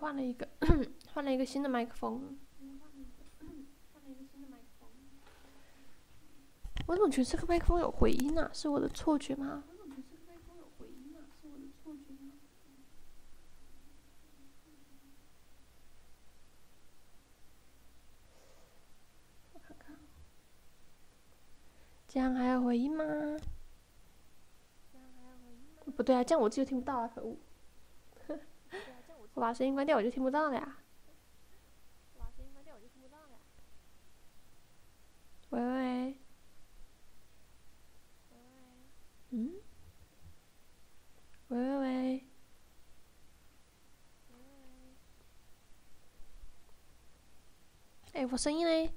换了一个换了一个新的麦克风。我怎么觉得这个麦克风有回音啊？是我的错觉吗？我看看，这样还有回音吗？不对啊，这样我自己就听不到啊！可恶！我把声音关掉，我就听不到了呀。喂喂喂，嗯？喂喂喂，哎，我声音嘞？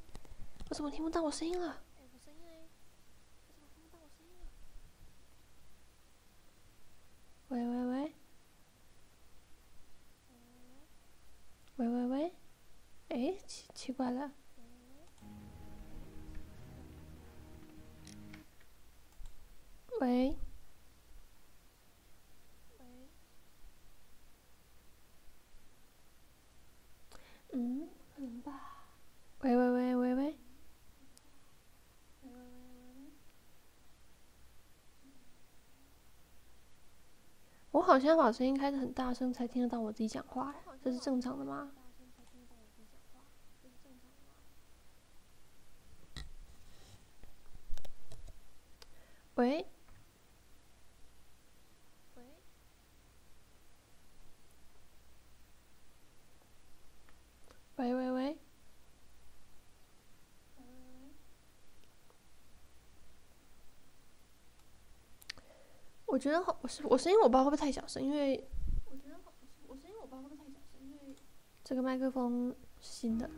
我怎么听不到我声音了？喂喂喂，喂喂喂，哎，奇怪了。喂，嗯，可能吧。喂喂喂喂喂，我好像把声音开得很大声才听得到我自己讲话，这是正常的吗？喂，喂喂喂，我觉得我声音我不知道会不会太小声，因为这个麦克风是新的。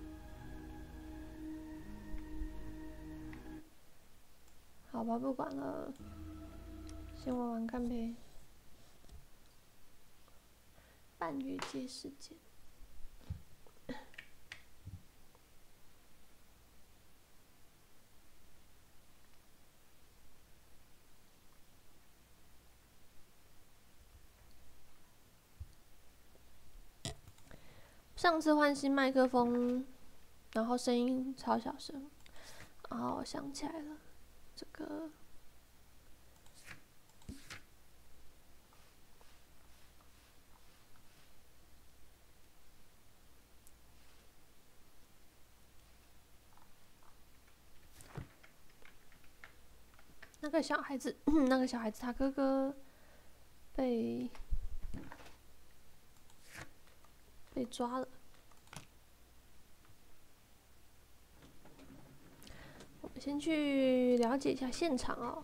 好吧，不管了，先玩玩看呗。半月街事件。上次换新麦克风，然后声音超小声。啊，我想起来了，这个那个小孩子，那个小孩子他哥哥被抓了。我们先去了解一下现场哦。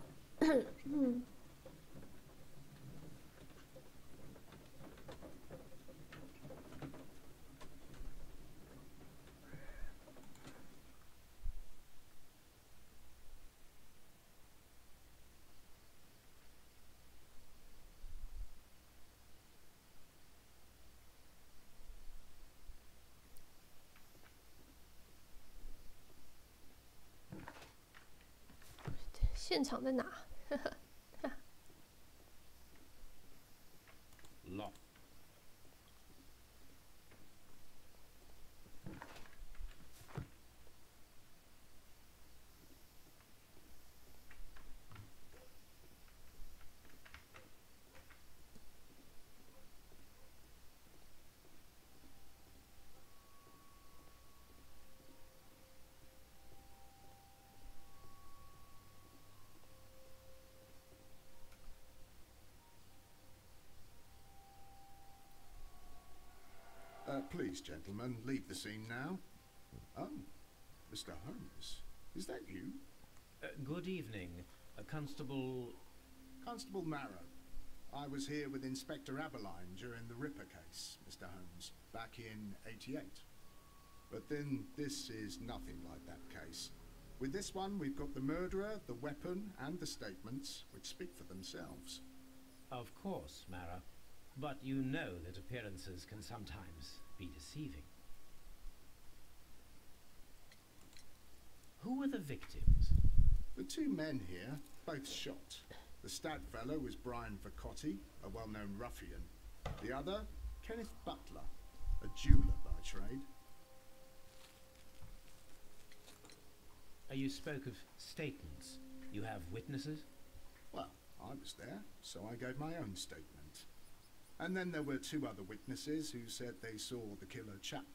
现场在哪？Please, gentlemen, leave the scene now. Oh, Mr. Holmes, is that you? Good evening, Constable... Constable Marrow. I was here with Inspector Aberline during the Ripper case, Mr. Holmes, back in '88. But then this is nothing like that case. With this one, we've got the murderer, the weapon, and the statements, which speak for themselves. Of course, Mara. But you know that appearances can sometimes be deceiving. Who were the victims? The two men here, both shot. The stout fellow was Brian Vercotti, a well-known ruffian. The other, Kenneth Butler, a jeweller by trade. You spoke of statements. You have witnesses? Well, I was there, so I gave my own statement. And then there were two other witnesses who said they saw the killer Chapman.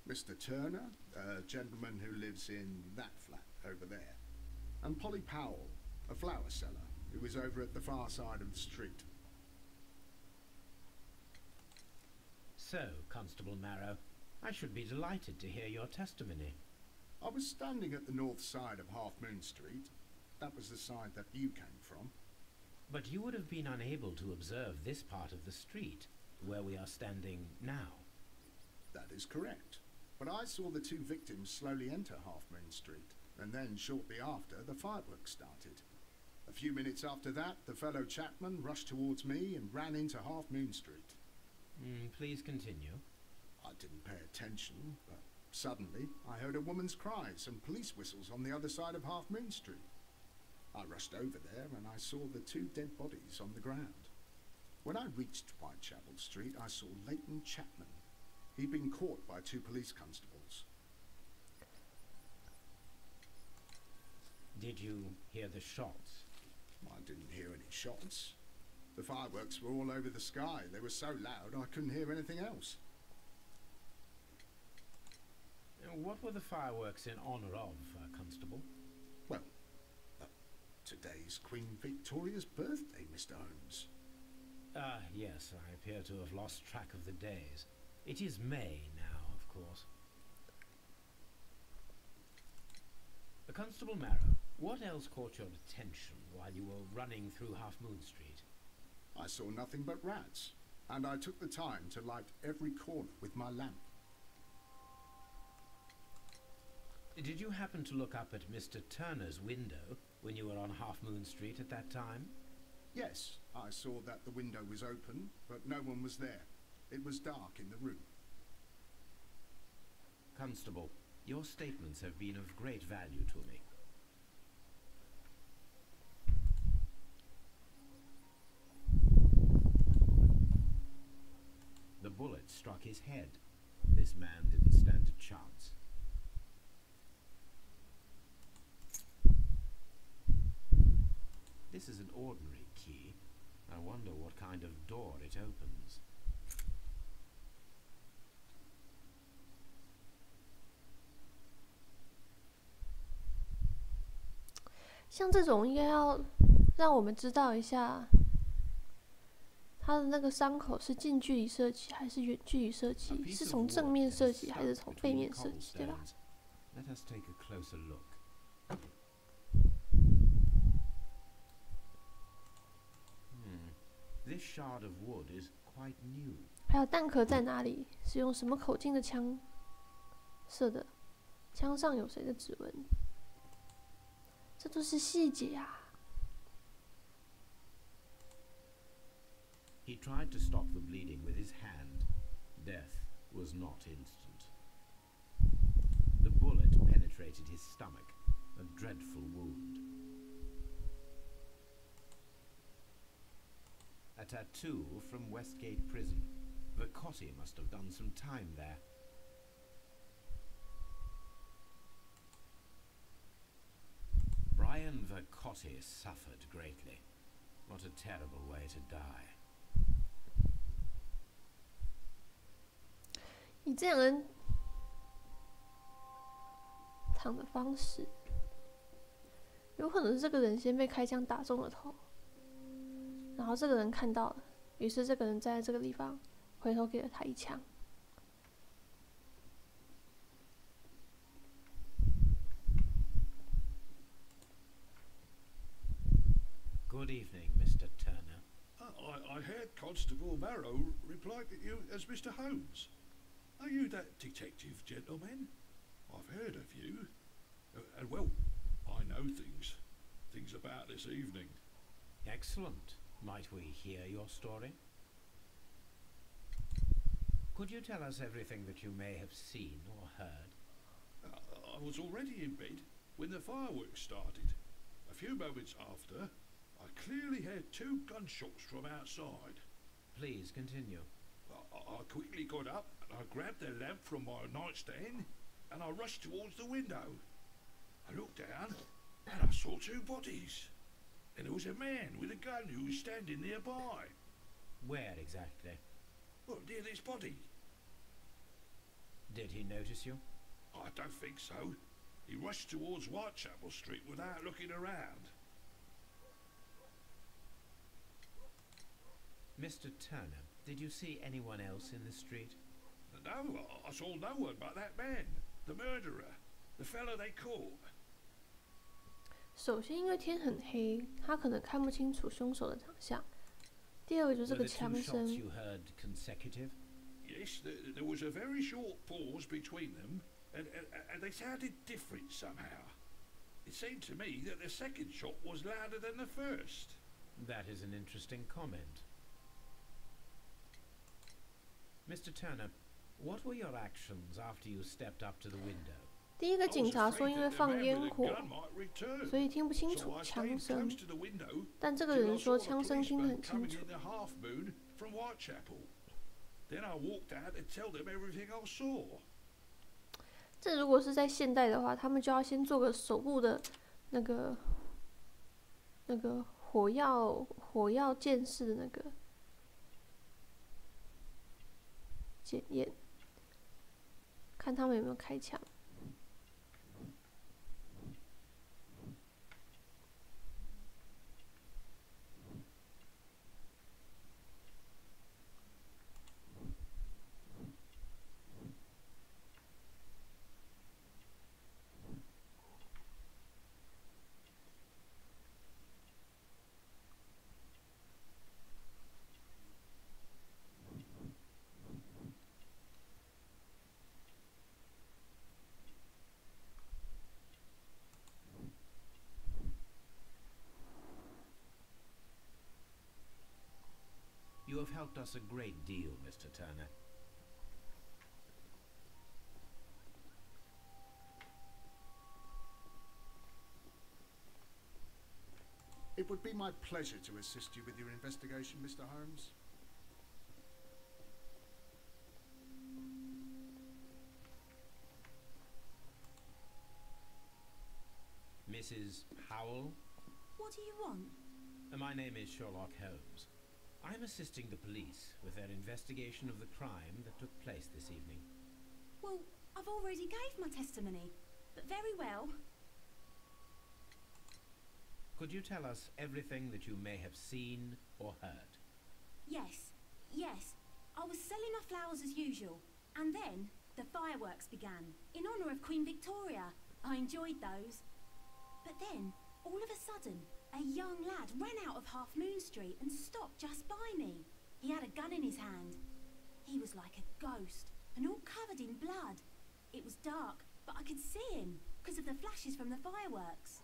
Mr. Turner, a gentleman who lives in that flat over there. And Polly Powell, a flower seller, who was over at the far side of the street. So, Constable Marrow, I should be delighted to hear your testimony. I was standing at the north side of Half Moon Street. That was the side that you came from. But you would have been unable to observe this part of the street, where we are standing now. That is correct. But I saw the two victims slowly enter Half Moon Street, and then shortly after, the fireworks started. A few minutes after that, the fellow Chapman rushed towards me and ran into Half Moon Street. Please continue. I didn't pay attention, but suddenly I heard a woman's cries and police whistles on the other side of Half Moon Street. I rushed over there and I saw the two dead bodies on the ground. When I reached Whitechapel Street, I saw Leighton Chapman. He'd been caught by two police constables. Did you hear the shots? I didn't hear any shots. The fireworks were all over the sky. They were so loud I couldn't hear anything else. What were the fireworks in honour of, Constable? Well, today's Queen Victoria's birthday, Mr. Holmes. Yes, I appear to have lost track of the days. It is May now, of course. Constable Marrow, what else caught your attention while you were running through Half Moon Street? I saw nothing but rats, and I took the time to light every corner with my lamp. Did you happen to look up at Mr. Turner's window when you were on Half Moon Street at that time? Yes, I saw that the window was open, but no one was there. It was dark in the room. Constable, your statements have been of great value to me. The bullet struck his head. This man didn't stand a chance. This is an ordinary key. I wonder what kind of door it opens. 像这种应该要让我们知道一下，它的那个伤口是近距离射击还是远距离射击，是从正面射击还是从背面射击，对吧？ Let us take a closer look. This shard of wood is quite new. 还有弹壳在哪里？是用什么口径的枪射的？枪上有谁的指纹？这都是细节啊！ He tried to stop the bleeding with his hand. Death was not instant. The bullet penetrated his stomach, a dreadful wound. A tattoo from Westgate Prison. Vercotti must have done some time there. Brian Vercotti suffered greatly. What a terrible way to die. 以这样人躺的方式，有可能是这个人先被开枪打中了头，然后这个人看到了，于是这个人站在这个地方，回头给了他一枪。 Good evening, Mr. Turner. I heard Constable Marrow reply to you as Mr. Holmes. Are you that detective gentleman? I've heard of you. And well, I know things about this evening. Excellent. Might we hear your story? Could you tell us everything that you may have seen or heard? I was already in bed when the fireworks started. A few moments after, I clearly heard two gunshots from outside. Please continue. I quickly got up I grabbed the lamp from my nightstand and I rushed towards the window. I looked down and I saw 2 bodies. And there was a man with a gun who was standing nearby. Where exactly? Well, near this body. Did he notice you? I don't think so. He rushed towards Whitechapel Street without looking around. Mr. Turner, did you see anyone else in the street? No, I saw no one but that man, the murderer, the fellow they caught. 首先，因为天很黑，他可能看不清楚凶手的长相。第二个就是这 Were 个 the 枪 2 声 shots，you heard consecutive? Yes, there was a very short pause between them, and they sounded different somehow. It seemed to me that the second shot was louder than the first. That is an interesting comment. Mr. Turner, what were your actions after you stepped up to the window? 第一个 I was 警察说， afraid 因为 that the 放 man 烟 with the 火， gun might return, 所以听不清 so 楚 I 枪 stayed 声 close。to the window 但这个 till 人 I 说 saw the 枪声听得 policeman 很清 coming 楚 in。the half moon from Whitechapel. Then I walked out to tell them everything I saw. 这如果是在现代的话，他们就要先做个手部的那个火药剑士的那个检验，看他们有没有开枪。You have helped us a great deal, Mr. Turner. It would be my pleasure to assist you with your investigation, Mr. Holmes. Mrs. Powell? What do you want? My name is Sherlock Holmes. I'm assisting the police with their investigation of the crime that took place this evening. Well, I've already gave my testimony, but very well. Could you tell us everything that you may have seen or heard? Yes. I was selling my flowers as usual, and then the fireworks began, in honour of Queen Victoria. I enjoyed those. But then, all of a sudden, a young lad ran out of Half Moon Street and stopped just by me. He had a gun in his hand. He was like a ghost, and all covered in blood. It was dark, but I could see him, because of the flashes from the fireworks.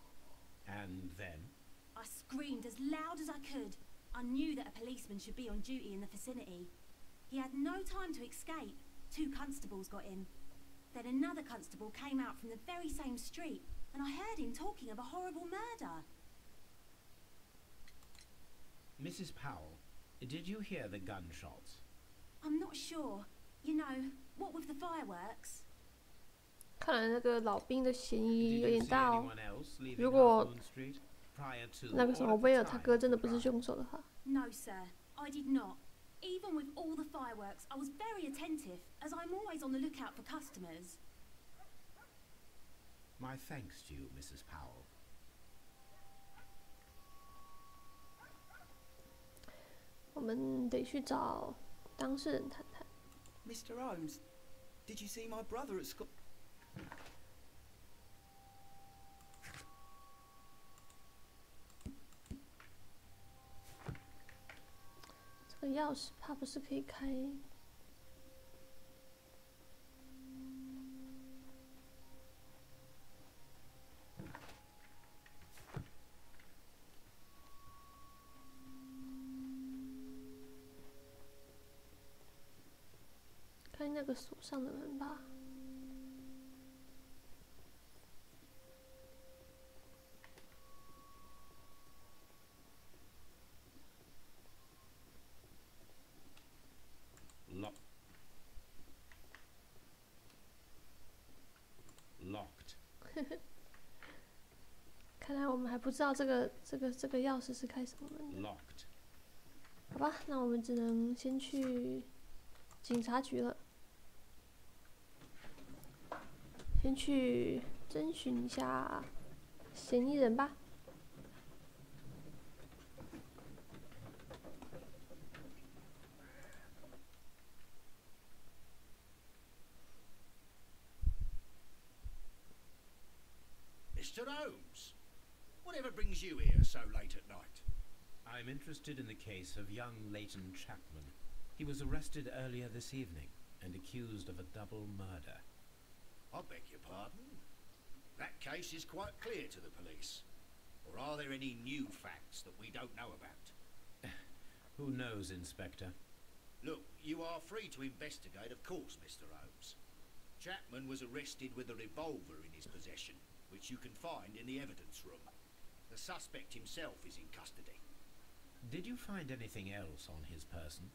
And then? I screamed as loud as I could. I knew that a policeman should be on duty in the vicinity. He had no time to escape. 2 constables got him. Then another constable came out from the very same street, and I heard him talking of a horrible murder. Mrs. Powell, did you hear the gunshots? I'm not sure. You know, what with the fireworks? 看来那个老兵的嫌 Did 疑有 you 点 see 大哦。 anyone else leaving 如果 Half Moon Street prior to 那个什 or 么 at 威 the 尔他 time 哥 of 真的 the 不是 crime? 凶手的话， No, sir. I did not. Even with all the fireworks, I was very attentive, as I'm always on the lookout for customers. My thanks to you, Mrs. Powell. 我们得去找当事人谈谈。 Mr. Holmes, did you see my brother at school? 这个钥匙怕不是可以开。开那个锁上的门吧。Lock. 看来我们还不知道这个钥匙是开什么门的。Locked. 好吧，那我们只能先去警察局了，先去征询一下嫌疑人吧。Mr. Holmes, whatever brings you here so late at night? I'm interested in the case of young Leighton Chapman. He was arrested earlier this evening and accused of a double murder. I beg your pardon? That case is quite clear to the police. Or are there any new facts that we don't know about? Who knows, Inspector? Look, you are free to investigate, of course, Mr. Holmes. Chapman was arrested with a revolver in his possession, which you can find in the evidence room. The suspect himself is in custody. Did you find anything else on his person?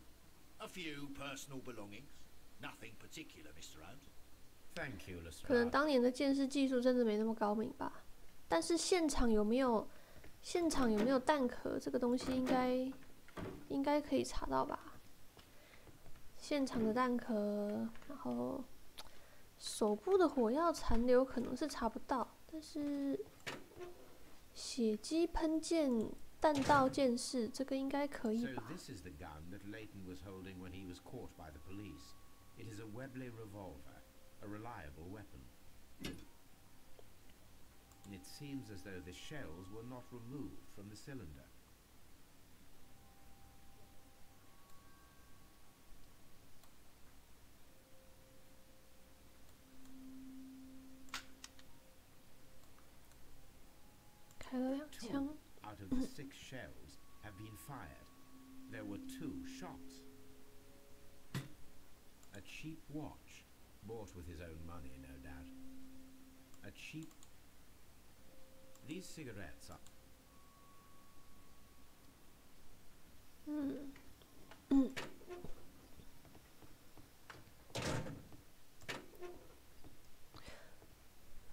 A few personal belongings. Nothing particular, Mr. Holmes. Thank you, 可能 Lestrade. 当年的鉴识技术真的没那么高明吧。但是现场有没有弹壳这个东西，应该可以查到吧？现场的弹壳，然后手部的火药残留可能是查不到，但是血迹喷溅、弹道剑士这个应该可以 So 吧？ this is the gun that Leighton was holding when he was caught by the police. It is a Webley revolver, a reliable weapon. It seems as though the shells were not removed from the cylinder.开了2枪。 Out of the 6 shells have been fired. There were 2 shots. A cheap watch, bought with his own money, no doubt. A cheap... These cigarettes are...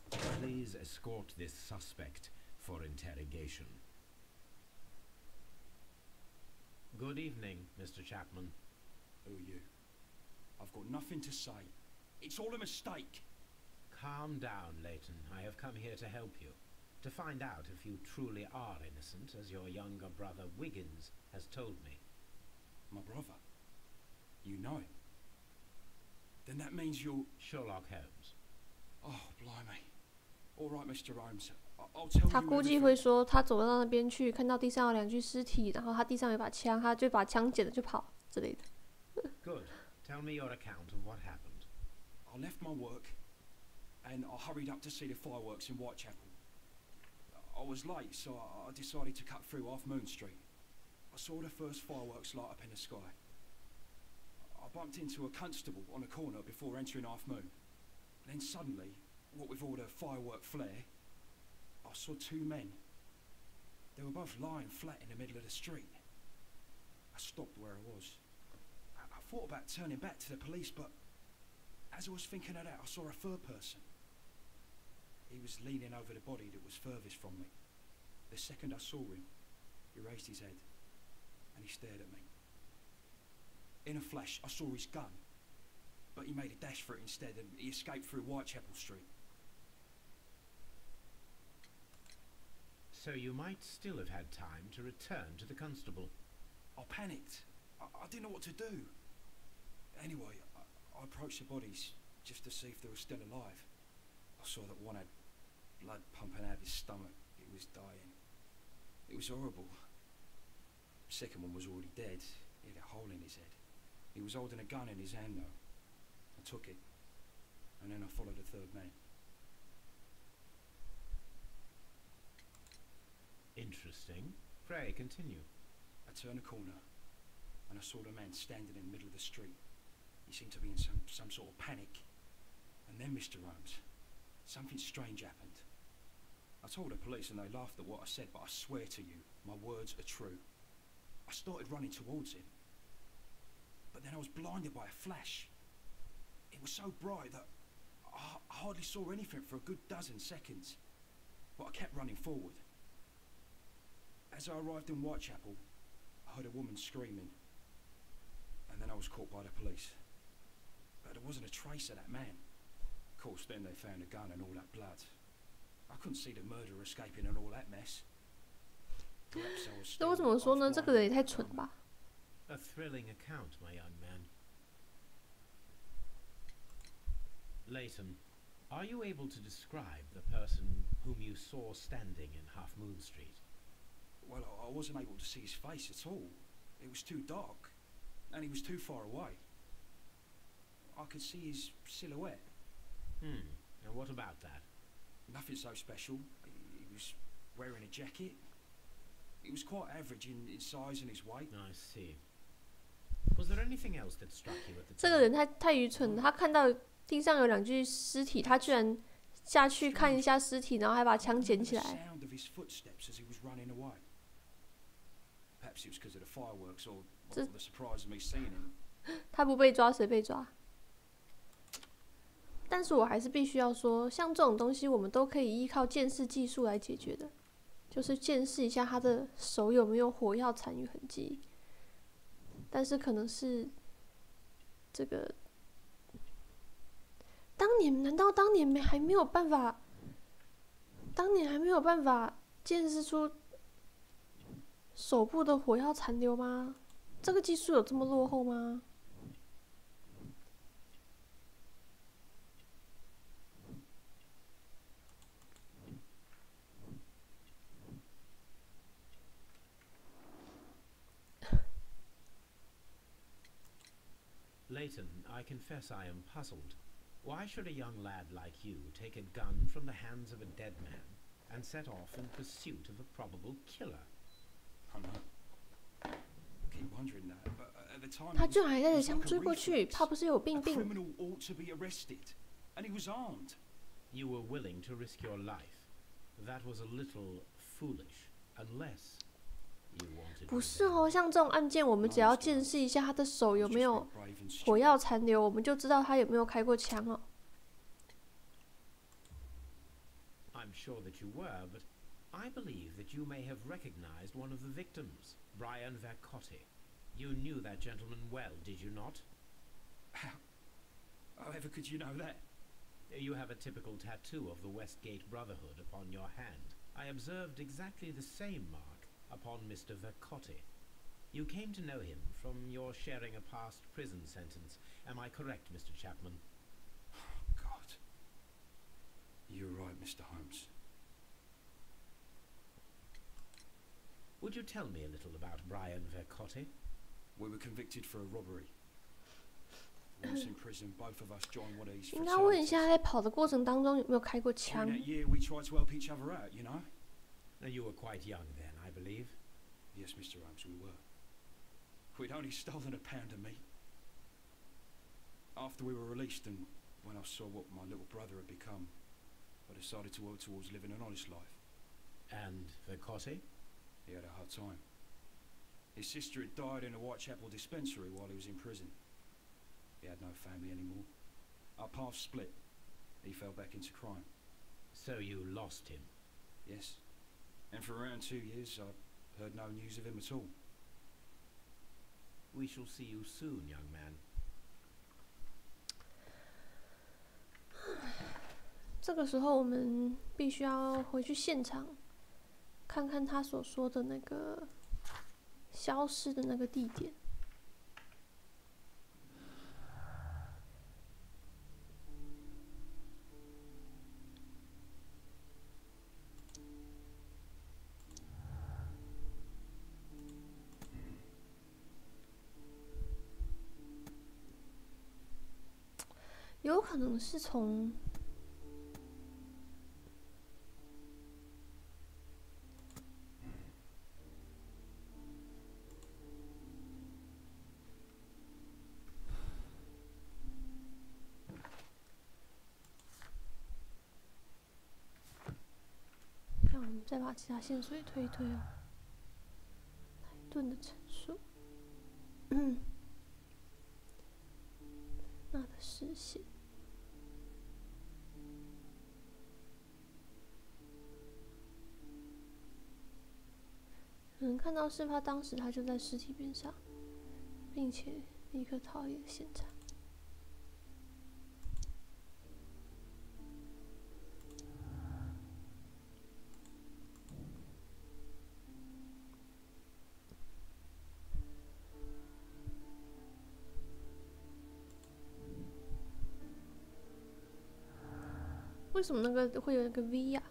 'Please escort this suspect for interrogation. Good evening, Mr. Chapman. Who are you? I've got nothing to say. It's all a mistake. Calm down, Leighton. I have come here to help you. To find out if you truly are innocent, as your younger brother Wiggins has told me. My brother? You know him? Then that means you're... Sherlock Holmes. Oh, blimey. All right, Mr. Holmes. I'll tell 他 you 估计 everything. 会说，他走到那边去，看到地上有2具尸体，然后他地上有把枪，他就把枪捡了就跑之类的。Good. Tell me your account of what happened. I left my work and I hurried up to see the fireworks in Whitechapel. I was late, so I decided to cut through Half Moon Street. I saw the first fireworks light up in the sky. I bumped into a constable on a corner before entering Half Moon. Then suddenly, what with all the firework flare, I saw 2 men. They were both lying flat in the middle of the street. I stopped where I was. I thought about turning back to the police, but as I was thinking of that, I saw a third person. He was leaning over the body that was furthest from me. The second I saw him, he raised his head and he stared at me. In a flash, I saw his gun, but he made a dash for it instead and he escaped through Whitechapel Street. So you might still have had time to return to the constable. I panicked. I didn't know what to do. Anyway, I approached the bodies just to see if they were still alive. I saw that one had blood pumping out of his stomach. He was dying. It was horrible. The second one was already dead. He had a hole in his head. He was holding a gun in his hand though. I took it, and then I followed the third man. Interesting. Pray, continue. I turned a corner, and I saw the man standing in the middle of the street. He seemed to be in some sort of panic. And then, Mr. Holmes, something strange happened. I told the police and they laughed at what I said, but I swear to you, my words are true. I started running towards him. But then I was blinded by a flash. It was so bright that I hardly saw anything for a good dozen seconds, but I kept running forward. As I arrived in Whitechapel, I heard a woman screaming, and then I was caught by the police. But there wasn't a trace of that man. Of course, then they found a gun and all that blood. I couldn't see the murderer escaping and all that mess. Perhaps I was 那我 still 怎么说呢？ half 这个人也 blind 太 at the 蠢了 moment. 吧！ A thrilling account, my young man. Leighton, are you able to describe the person whom you saw standing in Half Moon Street? Well, I wasn't able to see his face at all. It was too dark, and he was too far away. I could see his silhouette. And what about that? Nothing so special. He was wearing a jacket. He was quite average in size and his weight. I see. Was there anything else that struck you at the 这个 time? 人太愚蠢了，他看到地上有2具尸体，他居然下去看一下尸体，然后还把枪捡起 The 来。 sound of his footsteps as he was running away. Perhaps it was because of the fireworks or the surprise of me seeing him. 他不被抓，谁被抓？但是我还是必须要说，像这种东西，我们都可以依靠鉴识技术来解决的，就是鉴识一下他的手有没有火药残余痕迹。但是可能是这个，难道当年还没有办法鉴识出手部的火药残留吗？这个技术有这么落后吗？ Leighton, I confess I am puzzled. Why should a young lad like you take a gun from the hands of a dead man and set off in pursuit of a probable killer? I know. I keep wondering that, but at the time, 他 it 居 was, 然还带 it 着 was 枪 like a 追过去， reflex. 他不是有 A 病？ criminal ought to be arrested, and he was armed. You were willing to risk your life. That was a little foolish, unless you wanted 不是哦， revenge. 像这种案件，我们只要见识一下他的手有没有火药残留，我们就知道他有没有开过枪哦。 I'm sure that you were, but I believe that you may have recognized one of the victims, Brian Vercotti. You knew that gentleman well, did you not? However could you know that? You have a typical tattoo of the Westgate Brotherhood upon your hand. I observed exactly the same mark upon Mr. Vercotti. You came to know him from your sharing a past prison sentence. Am I correct, Mr. Chapman? God. You're right, Mr. Holmes. Would you tell me a little about Brian Vercotti? We were convicted for a robbery. Once in prison, both of us joined one of these 应该问一 fraternities. 下，在跑的过程当中有没有开过 During 枪？ that year, we tried to help each other out, you know? You were quite young then, I believe. Yes, Mr. Holmes, we were. We'd only stolen a pound of meat. After we were released and when I saw what my little brother had become, I decided to work towards living an honest life. And Vercotti? He had a hard time. His sister had died in a Whitechapel dispensary while he was in prison. He had no family anymore. Our paths split. He fell back into crime. So you lost him. Yes. And for around 2 years, I heard no news of him at all. We shall see you soon, young man. 这个时候我们必须要回去现场，看看他所说的那个消失的那个地点。有可能是从看，我们再把其他线索也推一推哦。莱顿的陈述，那的视线。看到事发当时他就在尸体边上，并且立刻逃离了现场。为什么那个会有一个 V 呀？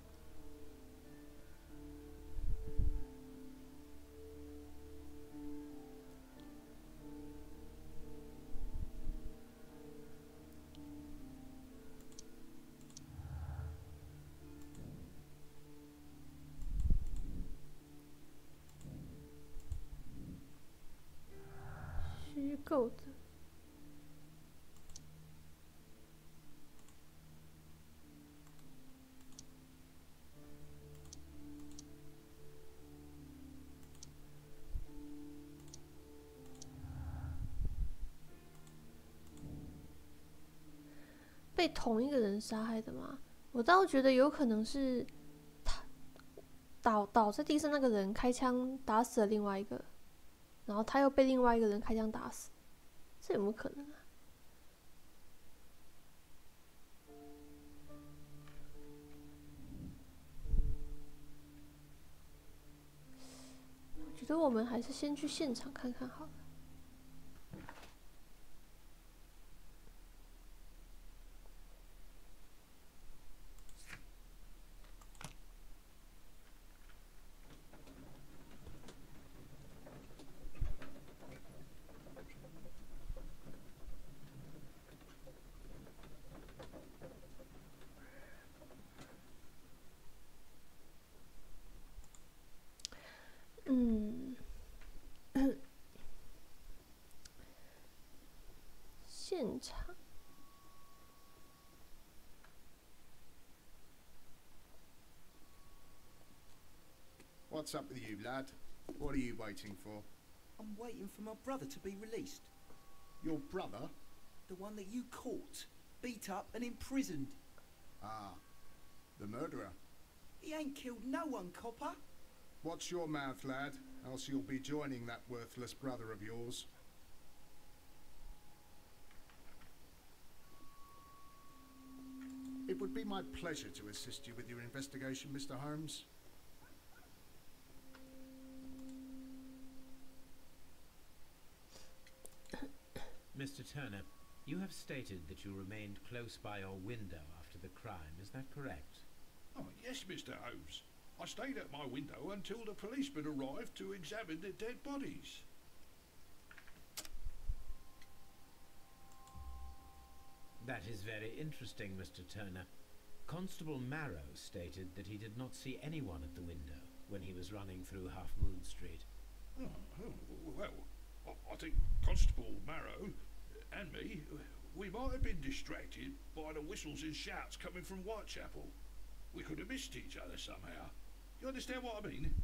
虚构的。被同一个人杀害的吗？我倒觉得有可能是他倒在地上那个人开枪打死了另外一个，然后他又被另外一个人开枪打死，这有没有可能啊？我觉得我们还是先去现场看看好了。现场。What's up with you, lad? What are you waiting for? I'm waiting for my brother to be released. Your brother? The one that you caught, beat up and imprisoned. Ah, the murderer. He ain't killed no one, copper. Watch your mouth, lad, else you'll be joining that worthless brother of yours. It would be my pleasure to assist you with your investigation, Mr. Holmes. Mr. Turner, you have stated that you remained close by your window after the crime, is that correct? Oh, yes, Mr. Holmes. I stayed at my window until the policeman arrived to examine the dead bodies. That is very interesting, Mr. Turner. Constable Marrow stated that he did not see anyone at the window when he was running through Half Moon Street. Well, I think Constable Marrow and me, we might have been distracted by the whistles and shouts coming from Whitechapel. We could have missed each other somehow. You understand what I mean?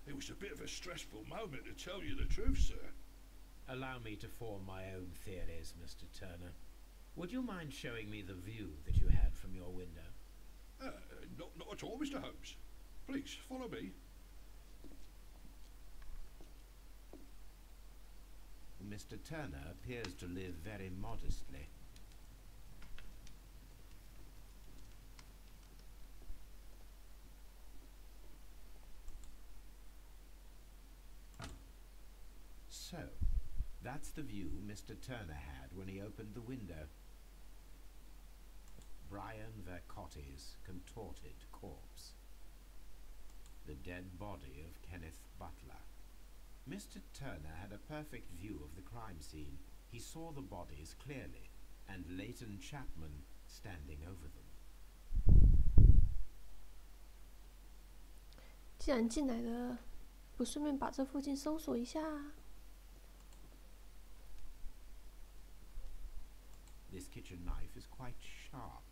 It was a bit of a stressful moment, to tell you the truth, sir. Allow me to form my own theories, Mr. Turner. Would you mind showing me the view that you had from your window? Not at all, Mr. Holmes. Please, follow me. Mr. Turner appears to live very modestly. So, that's the view Mr. Turner had when he opened the window. Brian Vercotti's contorted corpse. The dead body of Kenneth Butler. Mr. Turner had a perfect view of the crime scene. He saw the bodies clearly, and Leighton Chapman standing over them. 既然进来了，不顺便把这附近搜索一下？ This kitchen knife is quite sharp.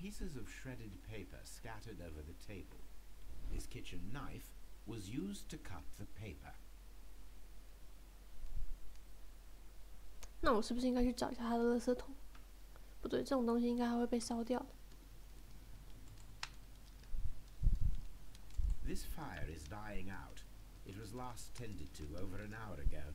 pieces of shredded paper scattered over the table. His kitchen knife was used to cut the paper. 那我是不是应该去找一下他的垃圾桶？不对，这种东西应该还会被烧掉的。This fire is dying out. It was last tended to over an hour ago.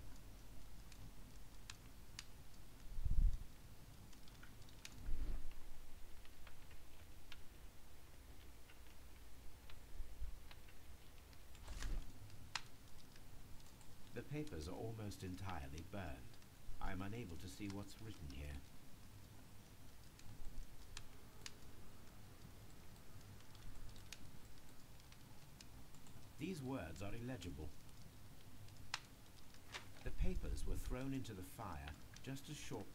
The papers are almost entirely burned. I am unable to see what's written here. These words are illegible. The papers were thrown into the fire just as short.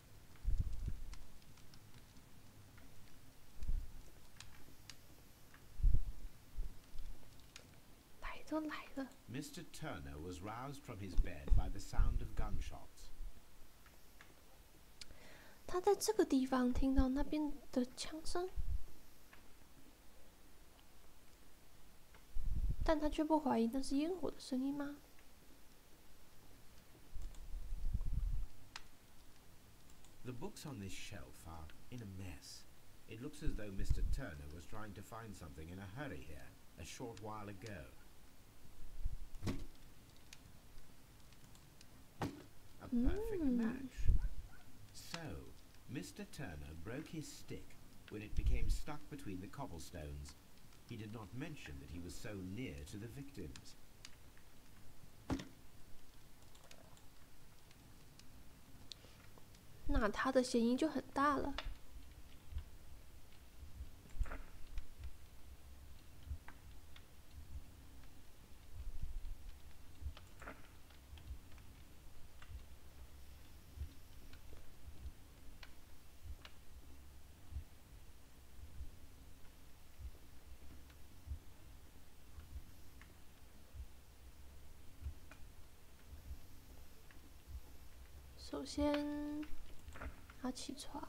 来都来了。 Mr. Turner was roused from his bed by the sound of gunshots. 他在这个地方听到那边的枪声，但他却不怀疑那是烟火的声音吗？ The books on this shelf are in a mess. It looks as though Mr. Turner was trying to find something in a hurry here a short while ago. A perfect match. So, Mr. Turner broke his stick when it became stuck between the cobblestones. He did not mention that he was so near to the victims. 那他的嫌疑就很大了。首先，要起床。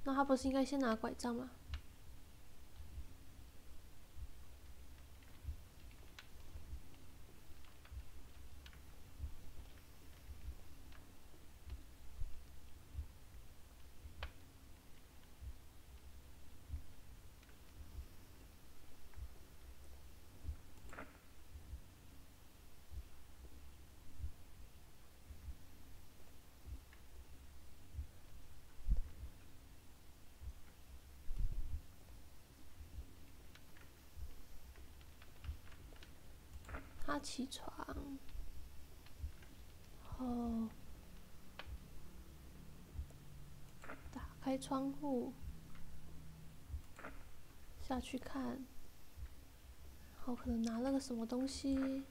那他不是应该先拿拐杖吗？他起床，然后打开窗户，下去看，然后可能拿了个什么东西。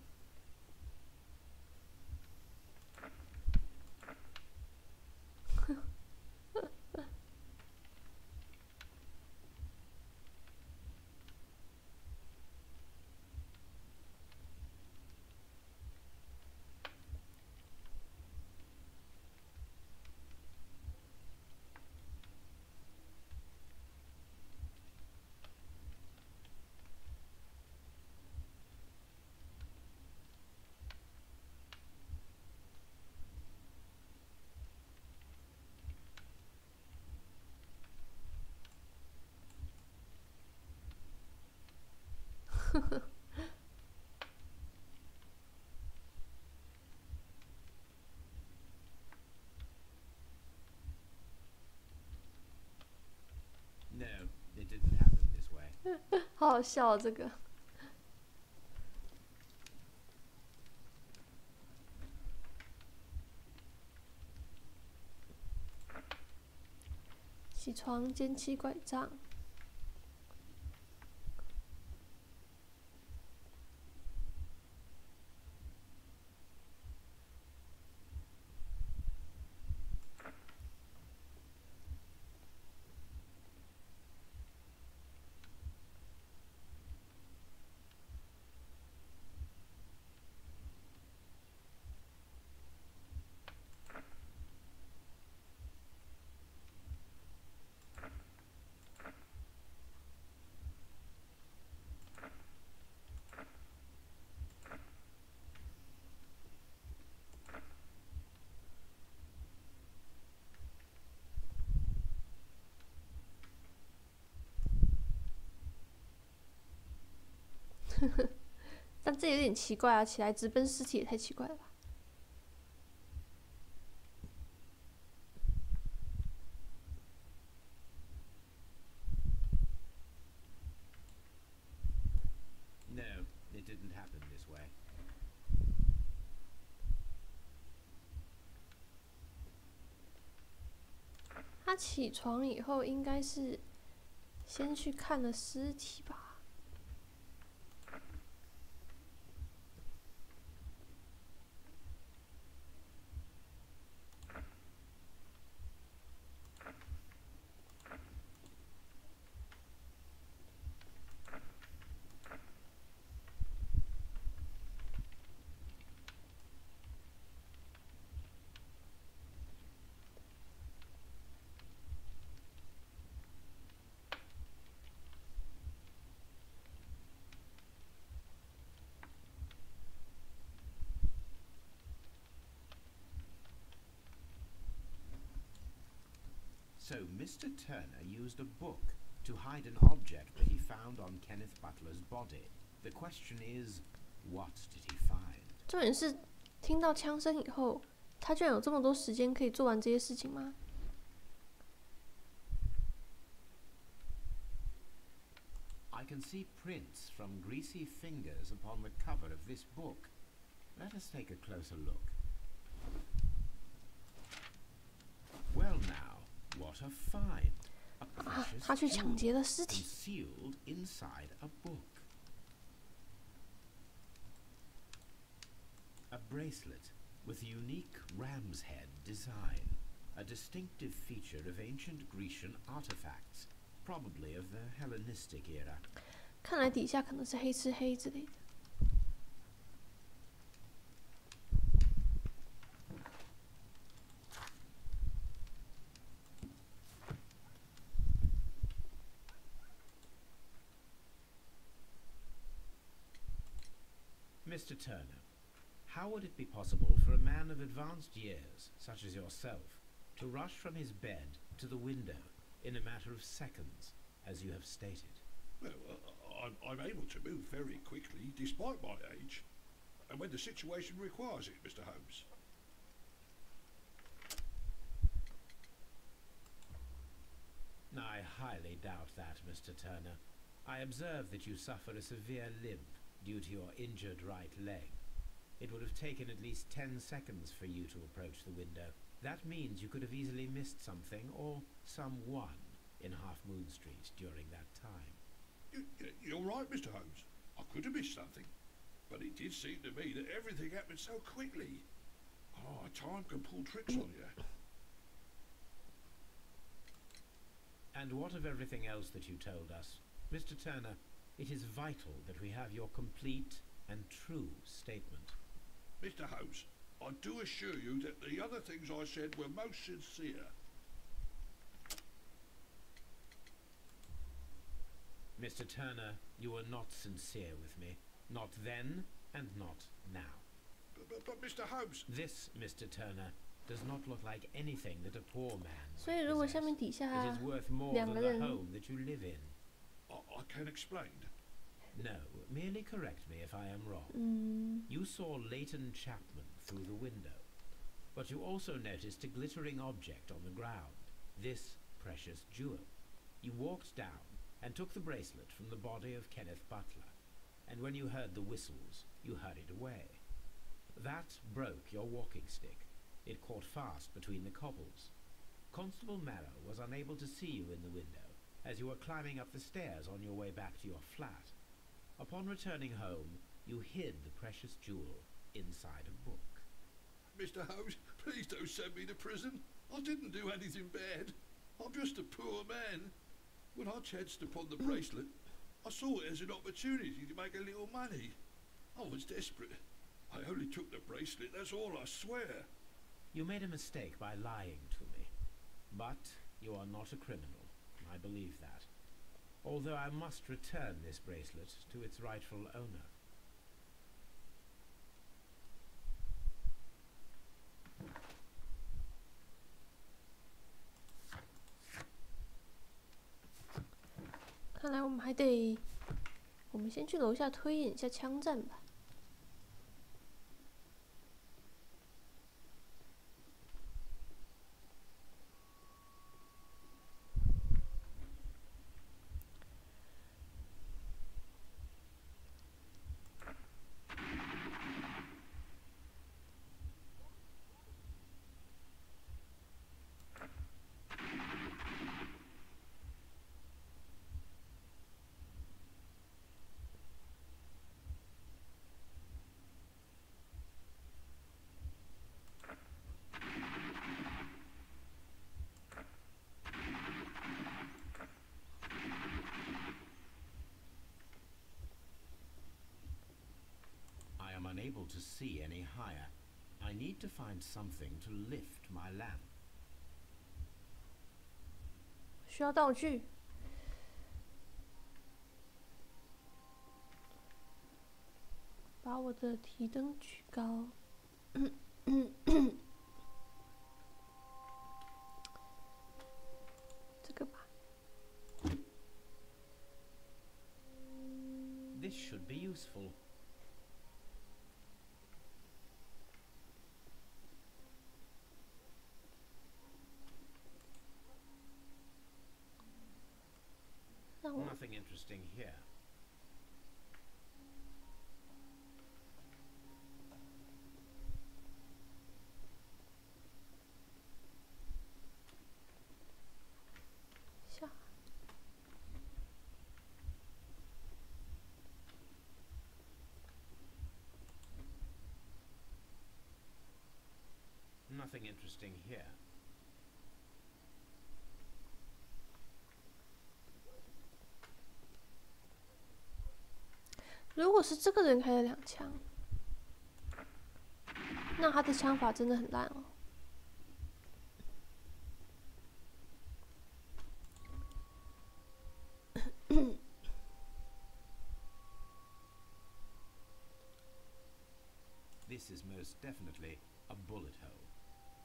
No, it didn't happen this way. 好好笑哦，这个。起床，捡起拐杖。但这有点奇怪啊，起来直奔尸体也太奇怪了吧。No, it didn't happen this way. 他起床以后应该是先去看了尸体吧。So Mr. Turner used a book to hide an object that he found on Kenneth Butler's body. The question is, what did he find? 重点是听到枪声以后，他居然有这么多时间可以做完这些事情吗？ I can see prints from greasy fingers upon the cover of this book. Let us take a closer look. Well now, what a find! A 啊， precious 他去抢劫 jewel 了尸体。 concealed inside a book. A bracelet with a unique ram's head design, a distinctive feature of ancient Grecian artifacts, probably of the Hellenistic era. 看来底下可能是黑吃黑之类的。 Mr. Turner, how would it be possible for a man of advanced years, such as yourself, to rush from his bed to the window in a matter of seconds, as you have stated? Well, I'm able to move very quickly, despite my age, and when the situation requires it, Mr. Holmes. I highly doubt that, Mr. Turner. I observe that you suffer a severe limp due to your injured right leg. It would have taken at least 10 seconds for you to approach the window. That means you could have easily missed something or someone in Half Moon Street during that time. You're right, Mr. Holmes. I could have missed something, but it did seem to me that everything happened so quickly. Oh, time can pull tricks on you. And what of everything else that you told us? Mr. Turner, it is vital that we have your complete and true statement. Mr. Holmes, I do assure you that the other things I said were most sincere. Mr. Turner, you were not sincere with me. Not then and not now. But Mr. Holmes... This, Mr. Turner, does not look like anything that a poor man 所以 might 如果 possess. 下面底 It 下 is worth more 两 than 个 the 人 home that you live in. I can explain. No, merely correct me if I am wrong. 嗯， You saw Leighton Chapman through the window, but you also noticed a glittering object on the ground, this precious jewel. You walked down and took the bracelet from the body of Kenneth Butler, and when you heard the whistles, you hurried away. That broke your walking stick. It caught fast between the cobbles. Constable Marrow was unable to see you in the window, as you were climbing up the stairs on your way back to your flat. Upon returning home, you hid the precious jewel inside a book. Mr. Holmes, please don't send me to prison. I didn't do anything bad. I'm just a poor man. When I chanced upon the bracelet, I saw it as an opportunity to make a little money. I was desperate. I only took the bracelet, that's all, I swear. You made a mistake by lying to me. But you are not a criminal. I believe that. Although I must return this bracelet to its rightful owner. 我们先去楼下推演一下枪战吧。Unable to see any higher. I need to find something to lift my lamp. 需要道具。把我的提灯举高。这个吧。This should be useful. 让我 Nothing interesting here. 下。Nothing interesting here. 如果是这个人开了2枪，那他的枪法真的很烂哦。This is most definitely a bullet hole.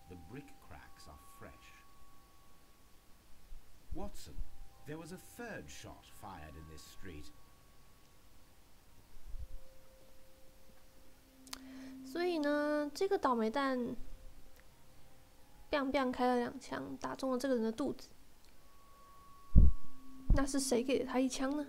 The brick cracks are fresh. Watson, there was a third shot fired in this street. 所以呢，这个倒霉蛋 ，biang 开了2枪，打中了这个人的肚子。那是谁给了他1枪呢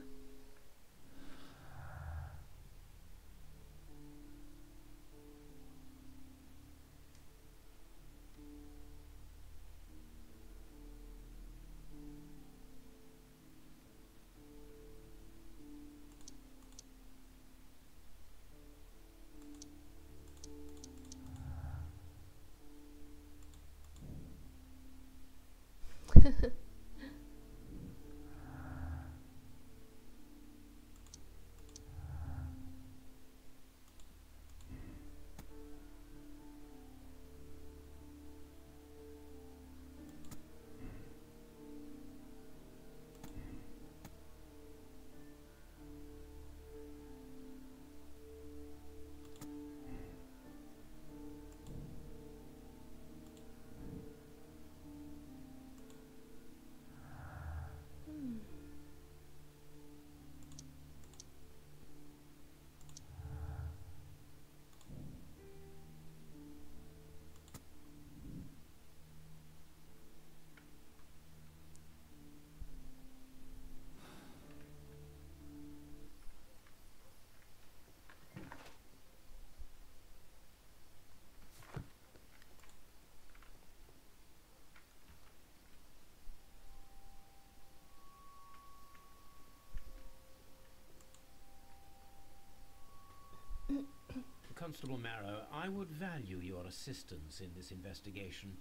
？Constable Marrow, I would value your assistance in this investigation.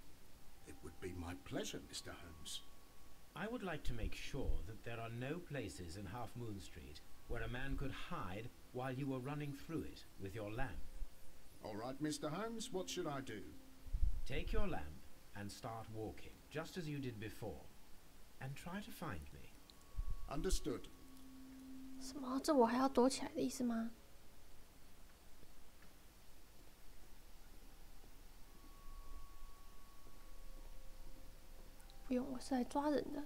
It would be my pleasure, Mr. Holmes. I would like to make sure that there are no places in Half Moon Street where a man could hide while you were running through it with your lamp. All right, Mr. Holmes, what should I do? Take your lamp and start walking, just as you did before, and try to find me. Understood. 什么？这我还要躲起来的意思吗？不用，我是来抓人的。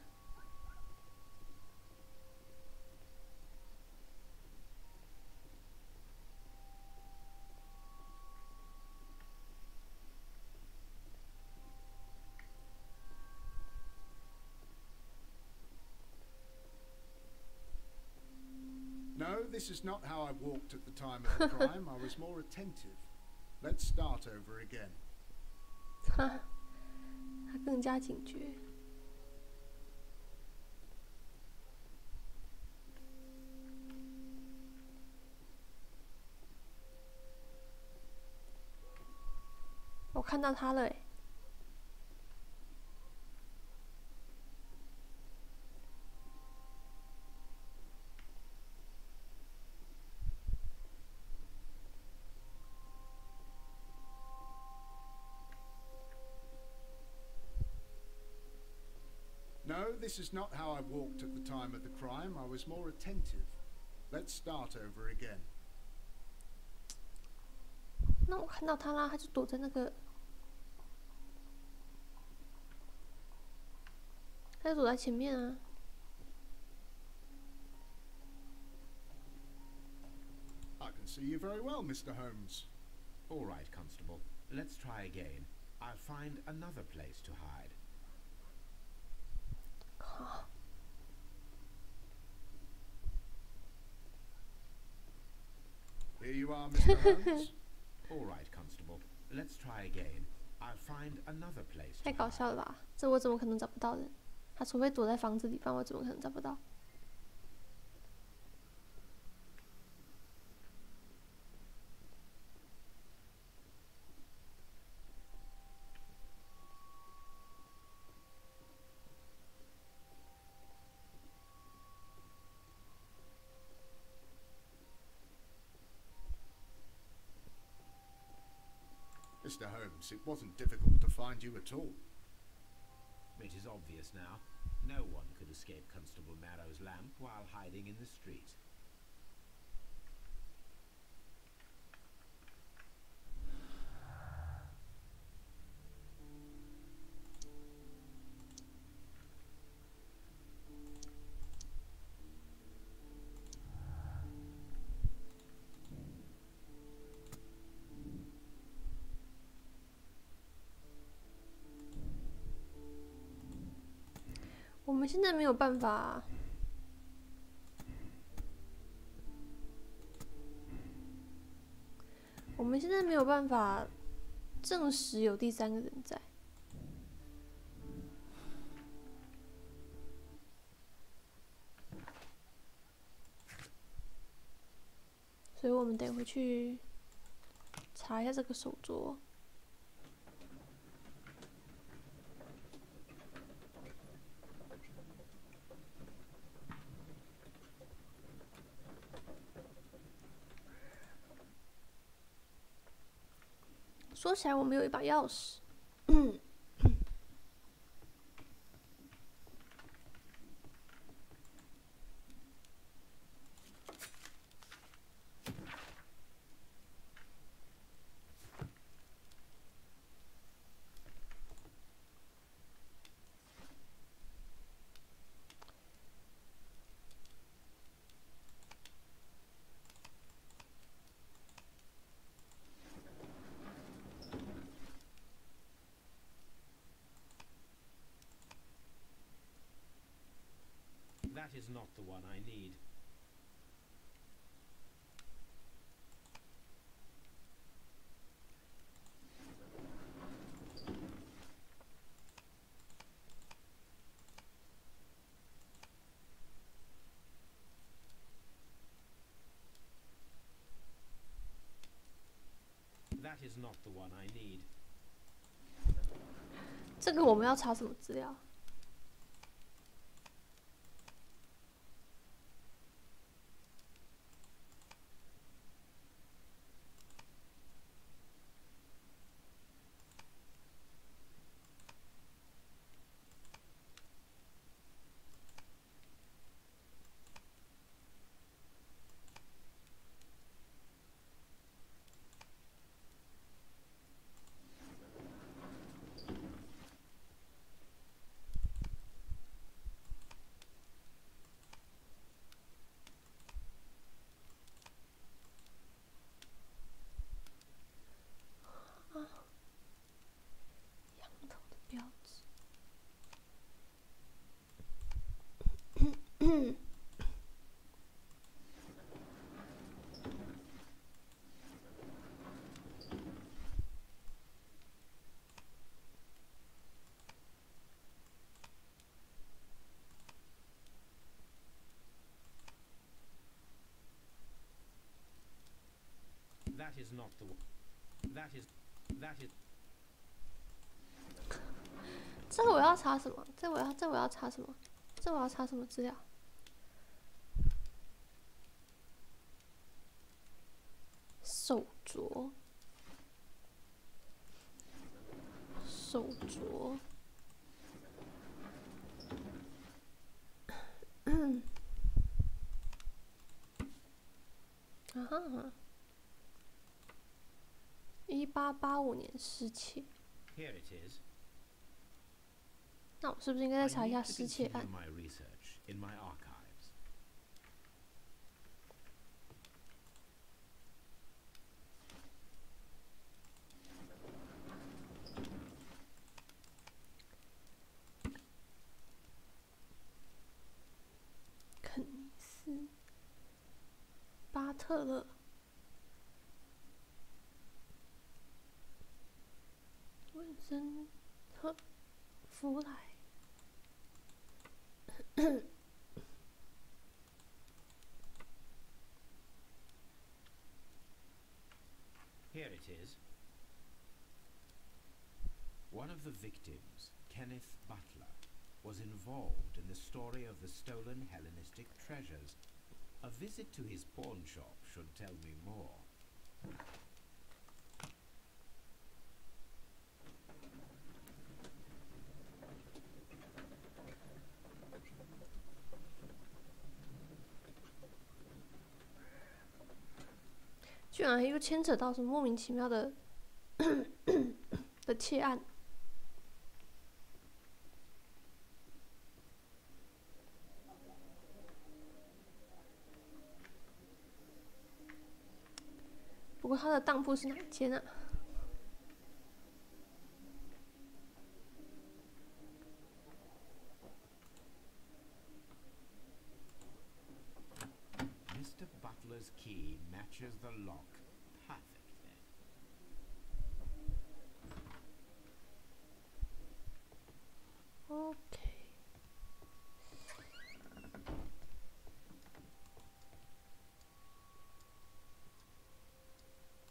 this is not how I walked at the time of the crime. I was more attentive. Let's start over again. 他更加警觉。我看到他了诶。No, this is not how I walked at the time of the crime. I was more attentive. Let's start over again. 那我看到他啦，他就躲在那个，他就躲在前面啊。I can see you very well, Mr. Holmes. All right, Constable. Let's try again. I'll find another place to hide. Here you are, Mr. Holmes. All right, Constable. Let's try again. I'll find another place to 太搞笑了吧！这我怎么可能找不到人？他除非躲在房子里，不然我怎么可能找不到？ Mr. Holmes, it wasn't difficult to find you at all. It is obvious now. No one could escape Constable Marrow's lamp while hiding in the street.我们现在没有办法，我们现在没有办法证实有第三个人在，所以我们得回去查一下这个手镯。 说起来，我们有一把钥匙。That is not the one I need. That is not the one I need. 这个我们要查什么资料？ not the one. That is. 这个我要查什么？这我要查什么？这我要查什么资料？手镯，手镯。啊哈！1885年失窃。 Here it is. 那我是不是应该再查一下 I need to 失窃案？ continue my research in my archives. 肯尼斯、巴特勒、文森特、弗莱。Here it is. One of the victims, Kenneth Butler, was involved in the story of the stolen Hellenistic treasures. A visit to his pawn shop should tell me more. 居然又牵扯到什么莫名其妙的的窃案。不过他的当铺是哪一间啊？ Mr. Butler's key matches the lock perfectly. OK。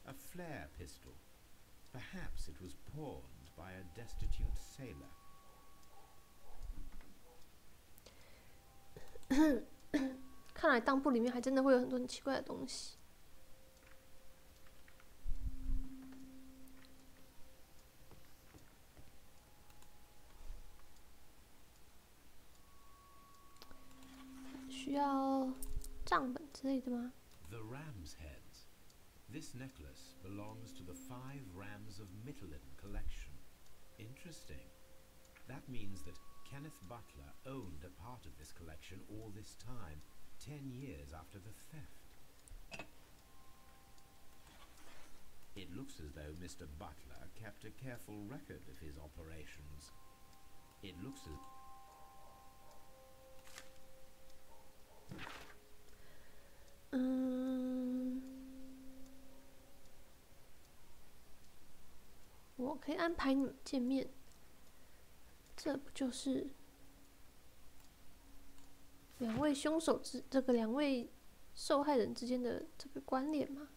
A flare pistol. Perhaps it was pawned by a destitute sailor. 看来当铺里面还真的会有很多很奇怪的东西。需要账本之类的吗？ The ram's heads. This necklace belongs to the 5 rams of Mittelin collection. Interesting. That means that Kenneth Butler owned a part of this collection all this time, 10 years after the theft. It looks as though Mr. Butler kept a careful record of his operations. It looks as... 我可以安排你们见面，这不就是两位凶手两位受害人之间的这个关联吗？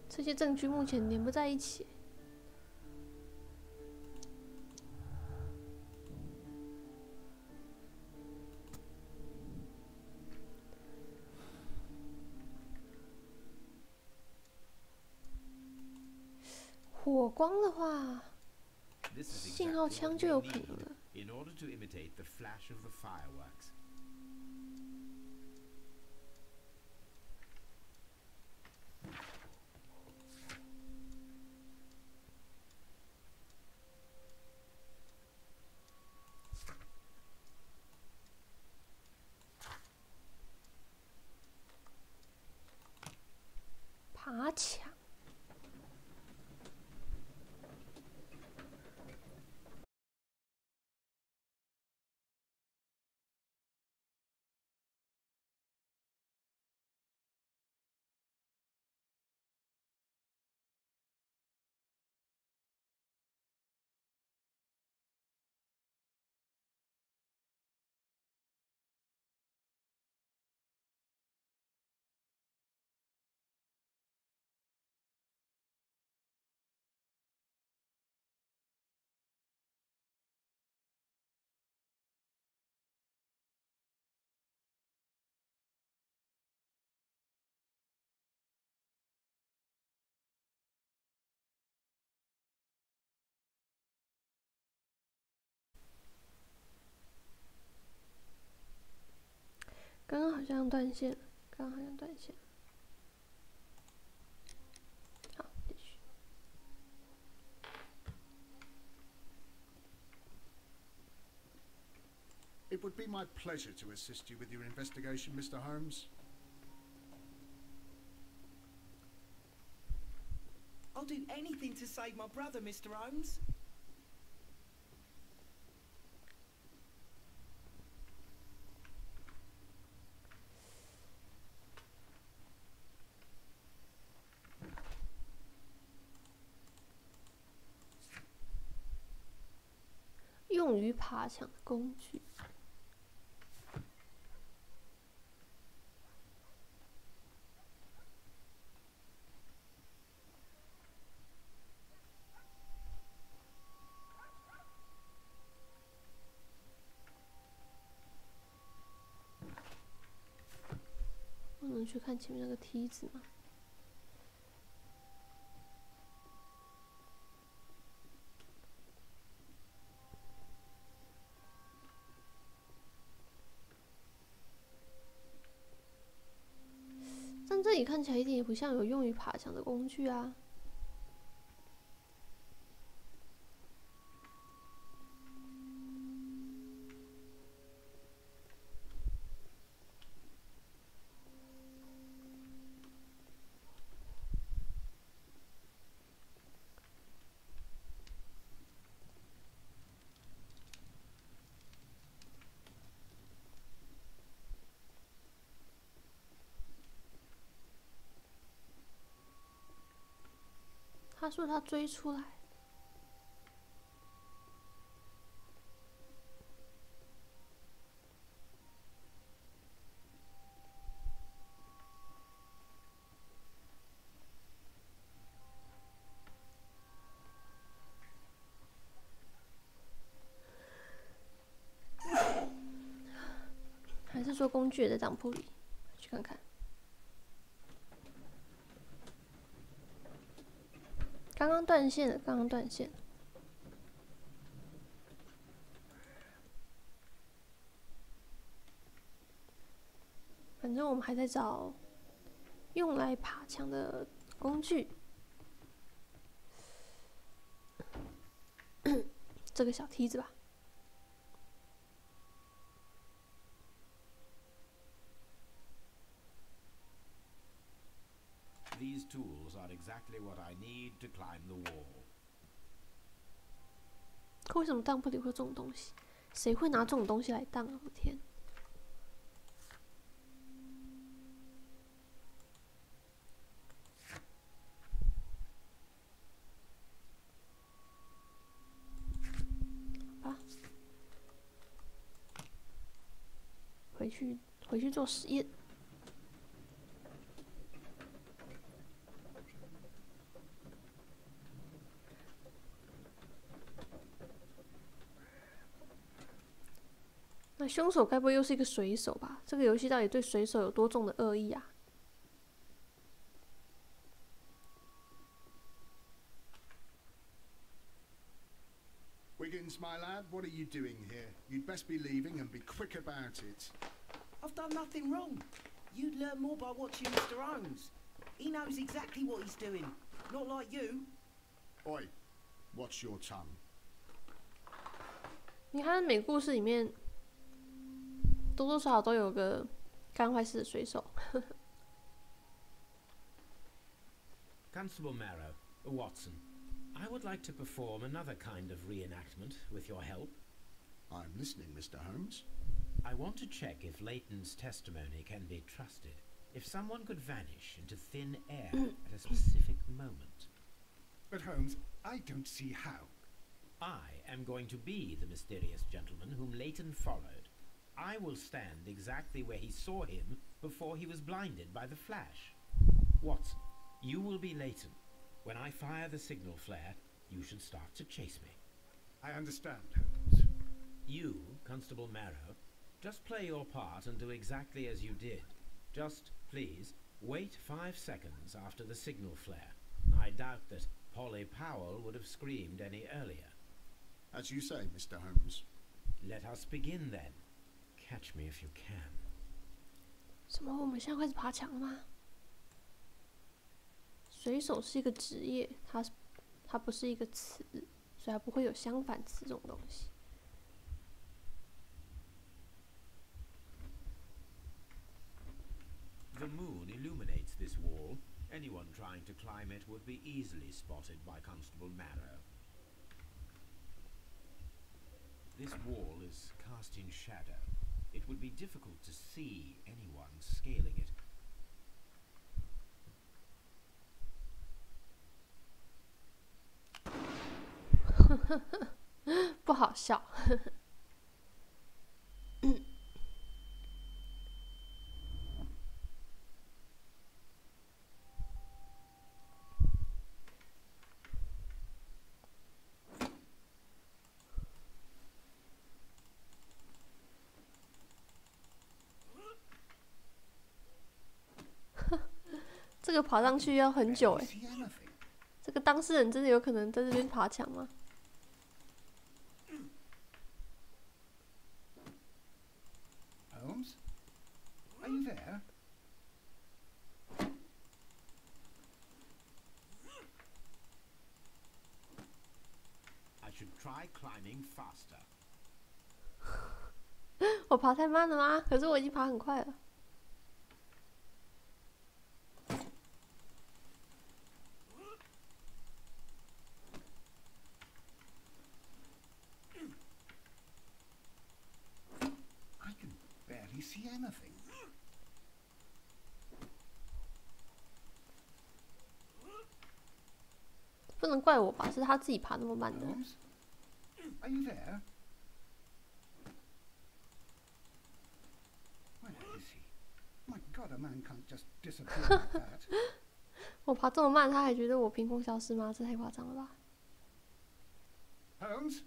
这些证据目前连不在一起。火光的话，信号枪就有可能了。 In order to imitate the flash of the fireworks. 爬墙。刚刚好像断线了，刚刚好像断线了。好，继续。It would be my pleasure to assist you with your investigation, Mr. Holmes. I'll do anything to save my brother, Mr. Holmes.用于爬墙的工具。我能去看前面那个梯子吗？但这里看起来一点也不像有用于爬墙的工具啊。他说他追出来。还是说工具也在当铺里？去看看。刚刚断线了，刚刚断线。反正我们还在找用来爬墙的工具。这个小梯子吧。These tools are exactly what I need to climb the wall. 可为什么当铺里会有这种东西？谁会拿这种东西来当啊？我天！好吧，回去做实验。那凶手该不会又是一个水手吧？这个游戏到底对水手有多重的恶意啊？ Wiggins, my lad, what are you doing here? You'd best be leaving and be quick about it. I've done nothing wrong. You'd learn more by watching Mr. Holmes. He knows exactly what he's doing. Not like you. Oi, watch your tongue. 你看每个故事里面多多少少都有个干坏事的水手。Constable Marrow, Watson, I would like to perform another kind of reenactment with your help. I'm listening, Mr. Holmes. I want to check if Leighton's testimony can be trusted. If someone could vanish into thin air at a specific moment. But Holmes, I don't see how. I am going to be the mysterious gentleman whom Leighton followed. I will stand exactly where he saw him before he was blinded by the flash. Watson, you will be Leighton. When I fire the signal flare, you should start to chase me. I understand, Holmes. You, Constable Marrow, just play your part and do exactly as you did. Just, please, wait 5 seconds after the signal flare. I doubt that Polly Powell would have screamed any earlier. As you say, Mr. Holmes. Let us begin then. Catch me if you can. 什么？我们现在开始爬墙了吗？水手是一个职业，它不是一个词，所以它不会有相反词这种东西。The moon illuminates this wall. Anyone trying to climb it would be easily spotted by Constable Marrow. This wall is cast in shadow. It would be difficult to see anyone scaling it. 不好笑。这个爬上去要很久哎，这个当事人真的有可能在这边爬墙吗？ Holmes? Are you there? I should try climbing faster. 我爬太慢了吗？可是我已经爬很快了。 See anything? 不能怪我吧？是他自己爬那么慢的。Holmes? Are you there? Where is he? My God, a man can't just disappear like that. 我爬这么慢，他还觉得我凭空消失吗？这太夸张了吧 Holmes?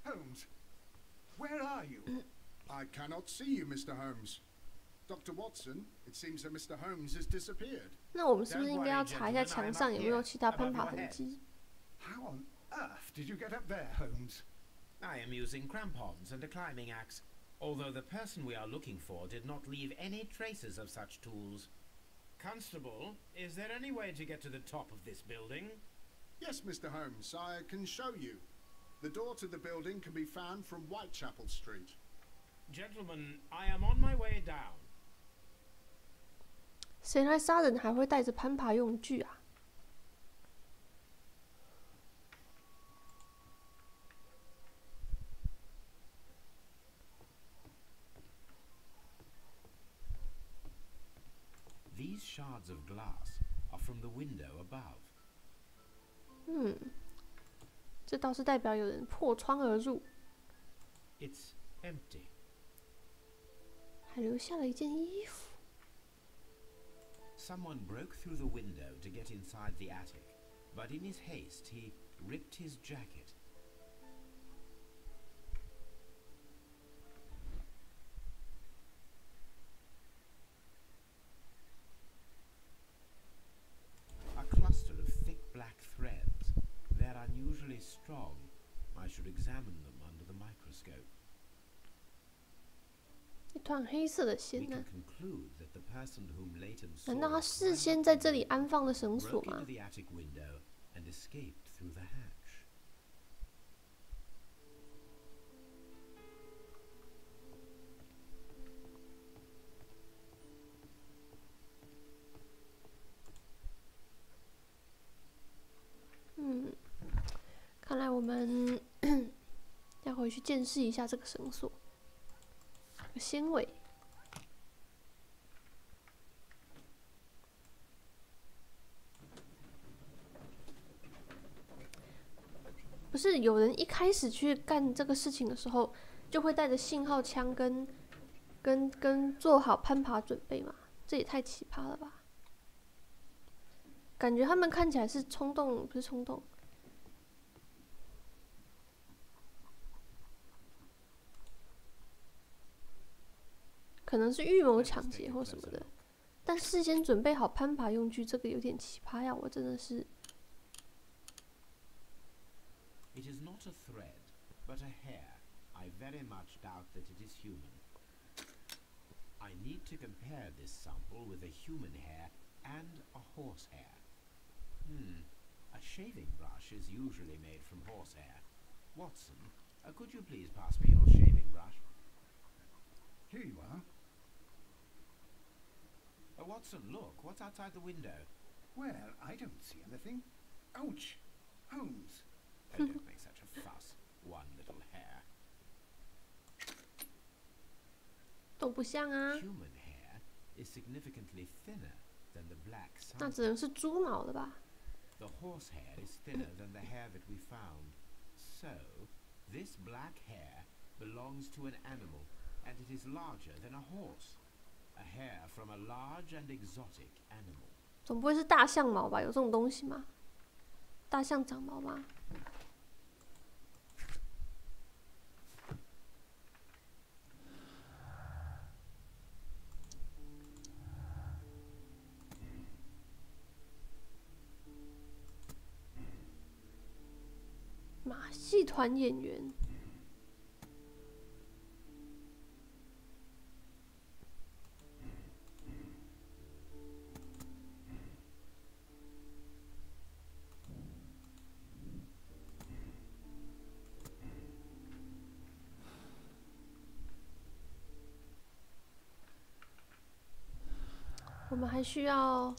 Holmes? Where are you? I cannot see you, Mr. Holmes. Dr. Watson, it seems that Mr. Holmes has disappeared. 那我们是不是应该要查一下墙上有没有其他攀爬痕迹？ How on earth did you get up there, Holmes? I am using crampons and a climbing axe, although the person we are looking for did not leave any traces of such tools. Constable, is there any way to get to the top of this building? Yes, Mr. Holmes, I can show you. The door to the building can be found from Whitechapel Street. Gentlemen, I am on my way down. 谁来杀人还会带着攀爬用具啊？ These shards of glass are from the window above. 这倒是代表有人破窗而入。 It's empty. 还留下了一件衣服。 Someone broke through the window to get inside the attic, but in his haste he ripped his jacket. A cluster of thick black threads. They're unusually strong. I should examine them under the microscope. 段黑色的线 We 呢 can？ conclude that the person whom Leighton 难 saw 道他 climb 事 up 先 the 在这里 wall, 安放了绳索 broke 吗 into？ the attic window and escaped through the hatch?看来我们要回去见识一下这个绳索，有纤维。不是有人一开始去干这个事情的时候，就会带着信号枪跟做好攀爬准备嘛？这也太奇葩了吧！感觉他们看起来是冲动，不是冲动。可能是预谋抢劫或什么的，但事先准备好攀爬用具，这个有点奇葩呀！我真的是。It is not a thread, but a hair. I very much doubt that it is human. I need to compare this sample with a human hair and a horsehair. A shaving brush is usually made from horsehair. Watson, could you please pass me your shaving brush? Here you are. Watson, look, what's outside the window? Well, I don't see anything. Ouch! Holmes. Oh, don't make such a fuss. One little hair. 都不像啊， Human hair is significantly thinner than the black 那 sample. 只能是猪毛的吧？ The horsehair is thinner than the hair that we found. So, this black hair belongs to an animal, and it is larger than a horse. A hair from a large and exotic animal. 总不会是大象毛吧？有这种东西吗？大象长毛吗？马戏团演员。我们还需要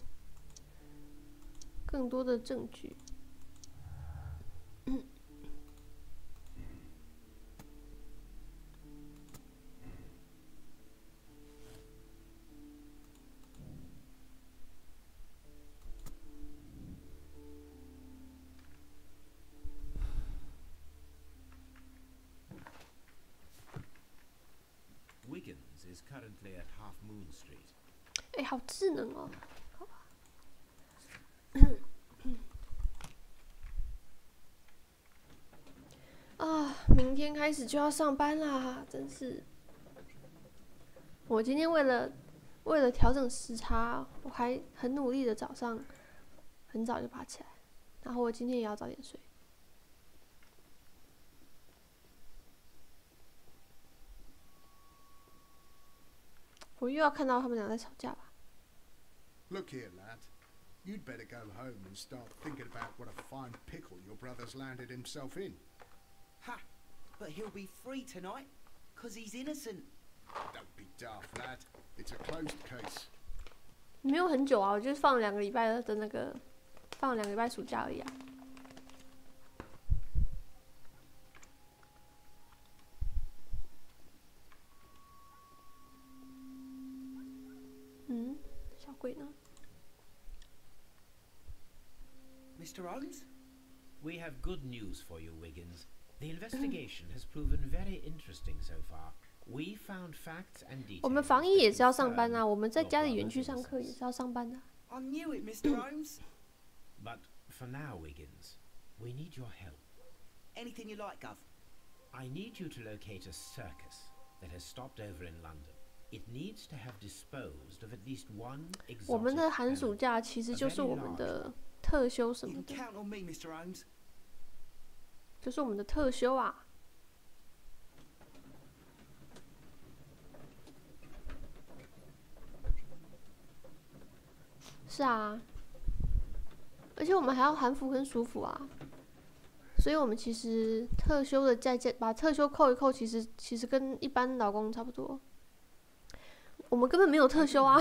更多的证据。Wiggins is currently at Half Moon Street. 哎，好智能哦！好吧。啊，明天开始就要上班啦，真是。我今天为了调整时差，我还很努力的早上很早就爬起来，然后我今天也要早点睡。我又要看到他们俩在吵架吧。 Look here, lad. You'd better go home and start thinking about what a fine pickle your brother's landed himself in. Ha! But he'll be free tonight, 'cause he's innocent. Don't be daft, lad. It's a closed case. 没有很久啊，我就是放了2个礼拜的那个，放了2个礼拜暑假而已啊。小鬼呢？ Mr. Holmes? We have good news for you, Wiggins. The investigation has proven very interesting so far. We found facts and details. 我们防疫也是要上班啊，我们在家里园区上课也是要上班的。 I knew it, Mr. Holmes. But for now, Wiggins, we need your help. Anything you like, Gov. I need you to locate a circus that has stopped over in London. It needs to have disposed of at least one exotic 我们的寒暑 animal. 假其实就是我们的特休什 You 么 can 的， count on me, Mr. Holmes. 就是我们的特休啊。是啊，而且我们还要韩服跟舒服啊，所以我们其实特休的把特休扣一扣，其实跟一般劳工差不多。我们根本没有特休啊，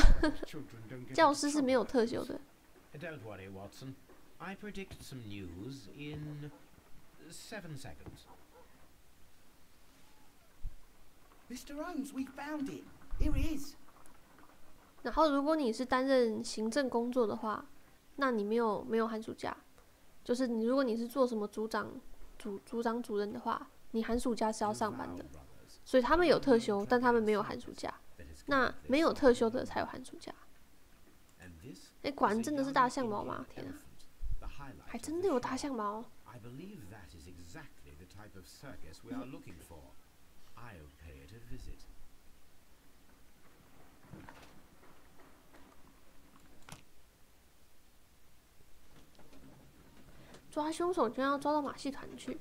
教师是没有特休的。Don't worry, Watson. I predict some news in 7 seconds. Mr. Holmes, we found it. Here it is. 然后，如果你是担任行政工作的话，那你没有寒暑假。就是如果你是做什么组长、主任的话，你寒暑假是要上班的。所以他们有特休，但他们没有寒暑假。那没有特休的才有寒暑假。哎，果然真的是大象毛吗？天啊，还真的有大象毛。I believe that is exactly the type of circus we are looking for. I'll pay it a visit. 抓凶手就要抓到马戏团去。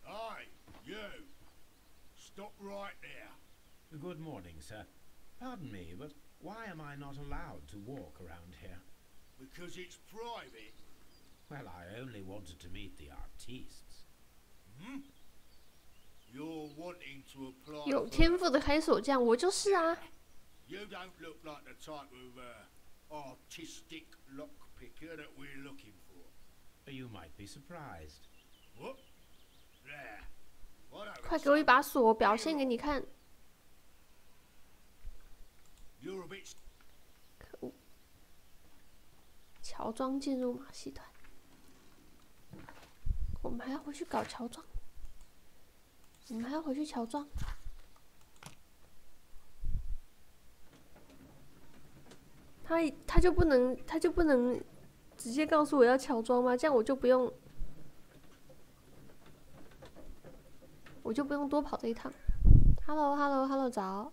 Aye, you. Stop right there. Good morning, sir. Pardon me, but why am I not allowed to walk around here? Because it's private. Well, I only wanted to meet the artistes. Hmm? You're wanting to apply 有 for... 天赋的开锁匠，我就是啊。You don't look like the type of artistic lockpicker that we're looking for. You might be surprised. What? There. Why don't 快给我一把锁，表现给你看。 You're a bit... 可恶！乔装进入马戏团，我们还要回去搞乔装，我们还要回去乔装。他就不能直接告诉我要乔装吗？这样我就不用多跑这一趟。Hello，早。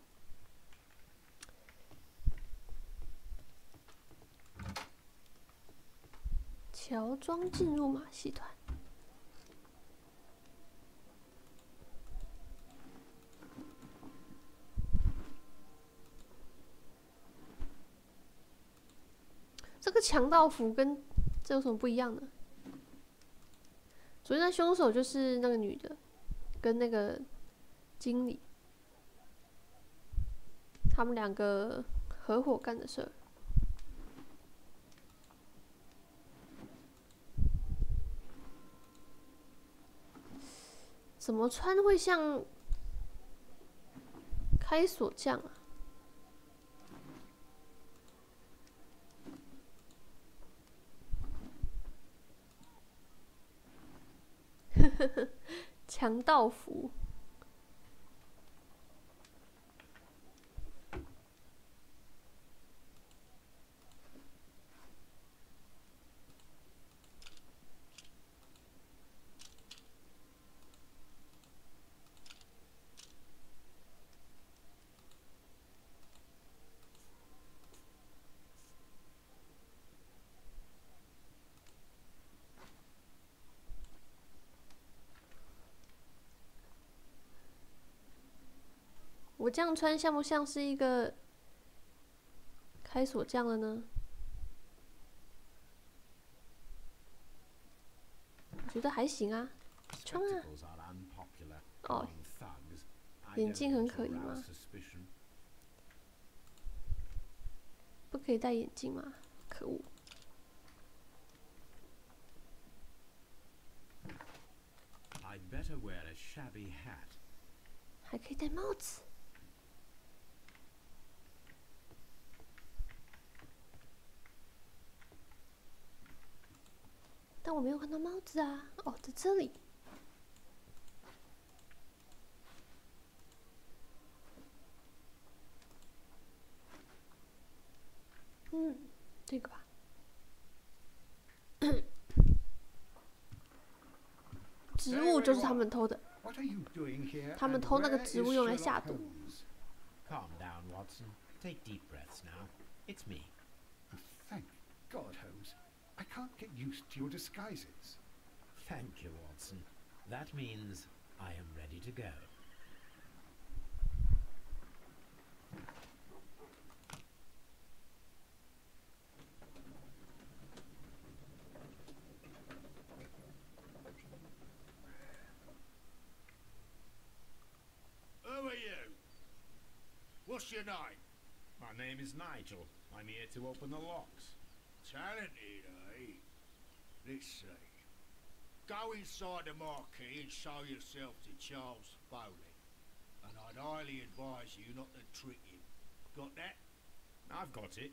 乔装进入马戏团，这个强盗服跟这有什么不一样呢？昨天的凶手就是那个女的，跟那个经理，他们两个合伙干的事儿。 怎么穿会像开锁匠啊？强盗服。我这样穿像不像是一个开锁匠了呢？我觉得还行啊，穿啊。哦，眼镜很可疑吗？不可以戴眼镜吗？可恶！ I'd better wear a shabby hat. 还可以戴帽子。但我没有看到帽子啊！哦，在这里。这个吧。植物就是他们偷的。他们偷那个植物用来下毒。Calm down, Watson. Take deep breaths now. It's me. Thank God, Holmes. I can't get used to your disguises. Thank you, Watson. That means I am ready to go. Who are you? What's your name? My name is Nigel. I'm here to open the locks. Talented, eh? Let's see. Go inside the marquee and show yourself to Charles Foley. And I'd highly advise you not to trick him. Got that? I've got it.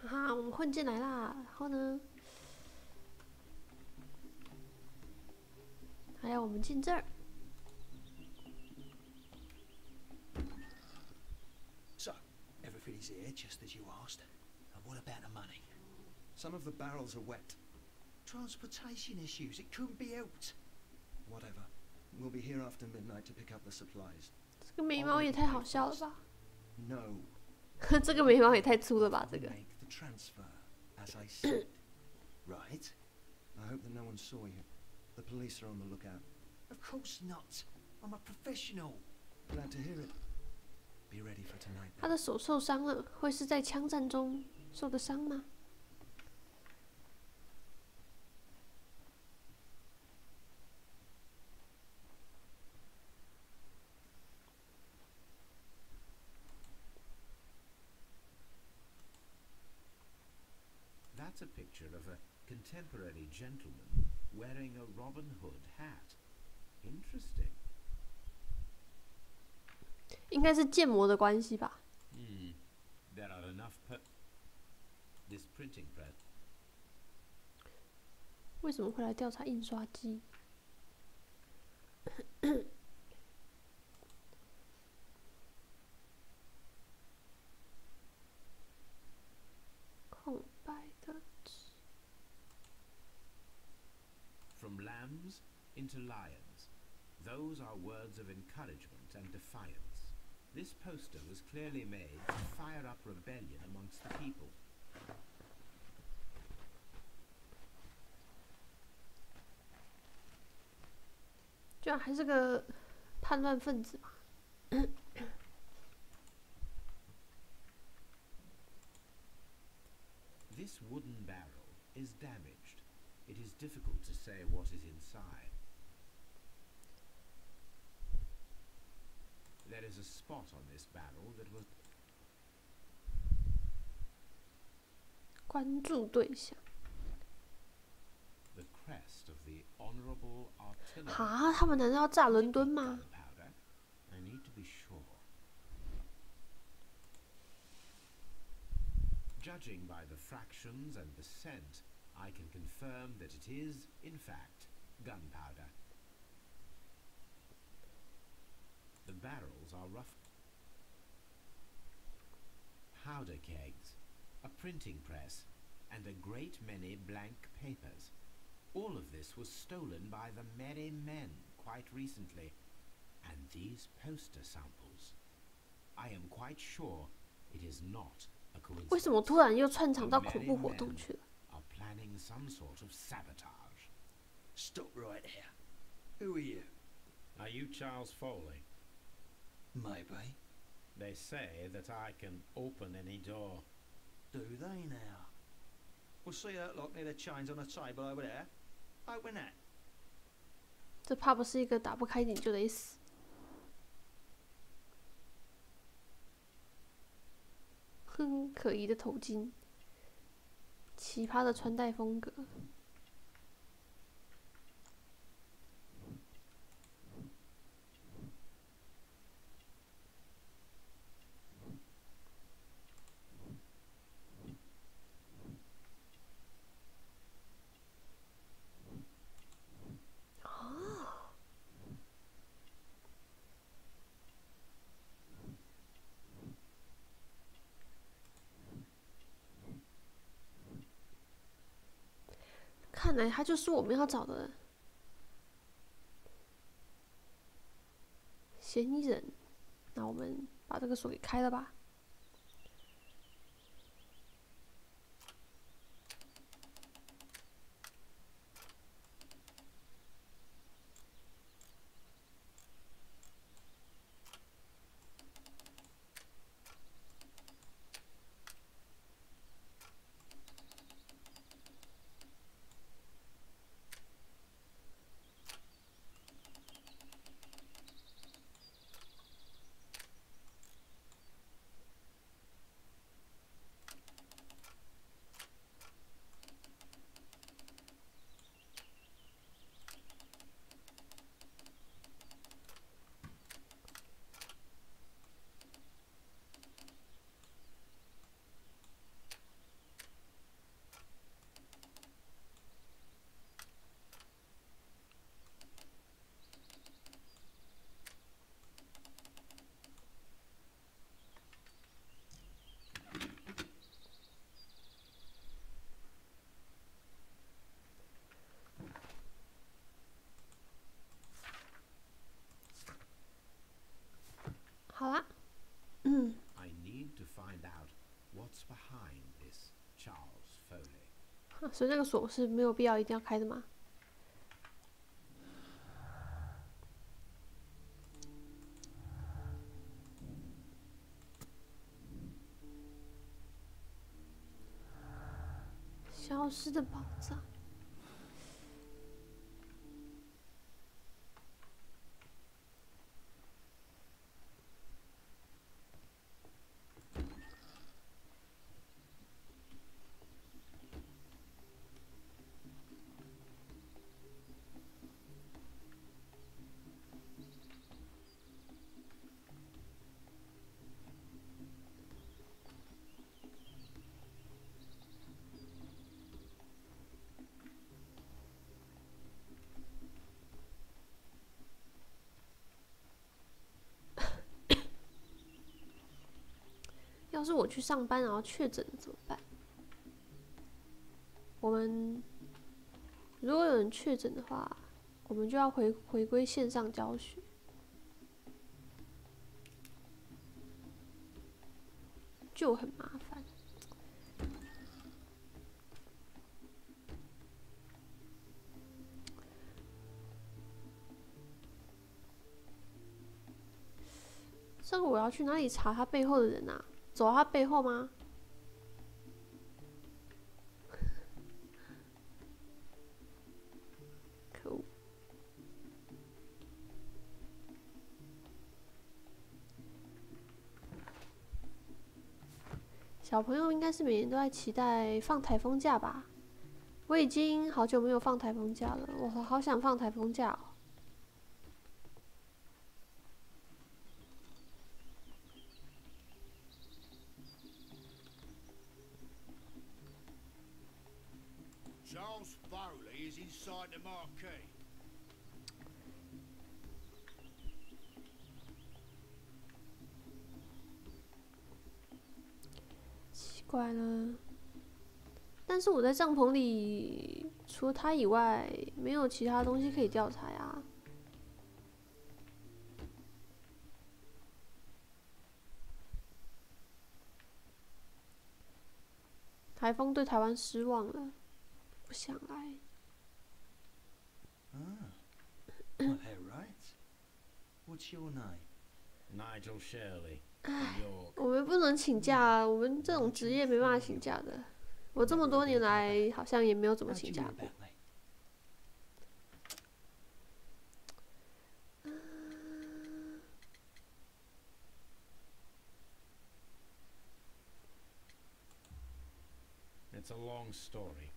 哈，我们混进来啦。然后呢，还要我们进这儿。 So, everything is here just as you asked. And what about the money? Some of the barrels are wet. Transportation issues, it couldn't be helped. Whatever. We'll be here after midnight to pick up the supplies. 这个眉毛也太好笑了吧！ No. 这个眉毛也太粗了吧！这个。 Make the transfer, as I said. Right? I hope that no one saw you. The police are on the lookout. Of course not. I'm a professional. Glad to hear it. Be ready for tonight. 他的手受伤了，会是在枪战中受的伤吗？ That's a picture of a contemporary gentleman wearing a Robin Hood hat. Interesting. 应该是建模的关系吧。There are enough this printing press. 为什么会来调查印刷机？空白的纸。 From lambs into lions. Those are words of encouragement and defiance. This poster was clearly made to fire up rebellion amongst the people. 居然还是个叛乱分子嘛！ This wooden barrel is damaged. It is difficult to say what is inside. There is a spot on this barrel that was 关注对象。 the crest of the Honorable Artillery. 哈，他们难道要炸伦敦吗？ Gunpowder. I need to be sure. Judging by the fractions and the scent, I can confirm that it is, in fact, gunpowder. The barrels are rough. Powder kegs, a printing press, and a great many blank papers. All of this was stolen by the merry men quite recently. And these poster samples. I am quite sure it is not a coincidence. 为什么突然又串场到恐怖活动去了？ Are planning some sort of sabotage. Stop right here. Who are you? Are you Charles Foley? Maybe. They say that I can open any door. Do they now? We'll see that lock near the chains on the table over there. Open that. 这怕不是一个打不开你就得死。哼，可疑的头巾，奇葩的穿戴风格。看来他就是我们要找的嫌疑人。那我们把这个锁给开了吧。所以那个锁是没有必要一定要开的吗？消失的宝藏。要是我去上班，然后确诊了怎么办？我们如果有人确诊的话，我们就要回归线上教学，就很麻烦。这个我要去哪里查他背后的人啊？走到他背后吗？可恶！小朋友应该是每年都在期待放台风假吧？我已经好久没有放台风假了，我好想放台风假哦。Charles Foley is inside the marquee. 奇怪了，但是我在帐篷里，除了他以外，没有其他东西可以调查呀。台风对台湾失望了，不想来。Well, right. What's your name? Nigel Shirley. From York. 我们不能请假啊，我们这种职业没办法请假的。我这么多年来好像也没有怎么请假过。It's a long story.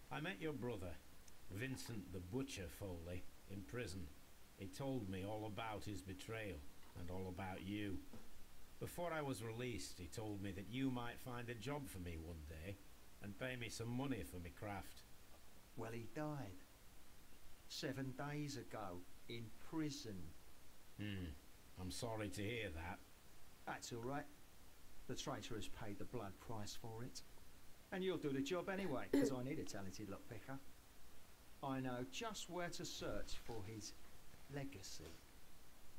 I met your brother, Vincent the Butcher Foley, in prison. He told me all about his betrayal and all about you. Before I was released, he told me that you might find a job for me one day and pay me some money for me craft. Well, he died 7 days ago in prison. I'm sorry to hear that. That's all right. The traitor has paid the blood price for it. And you'll do the job anyway, because I need a talented lockpicker. I know just where to search for his legacy.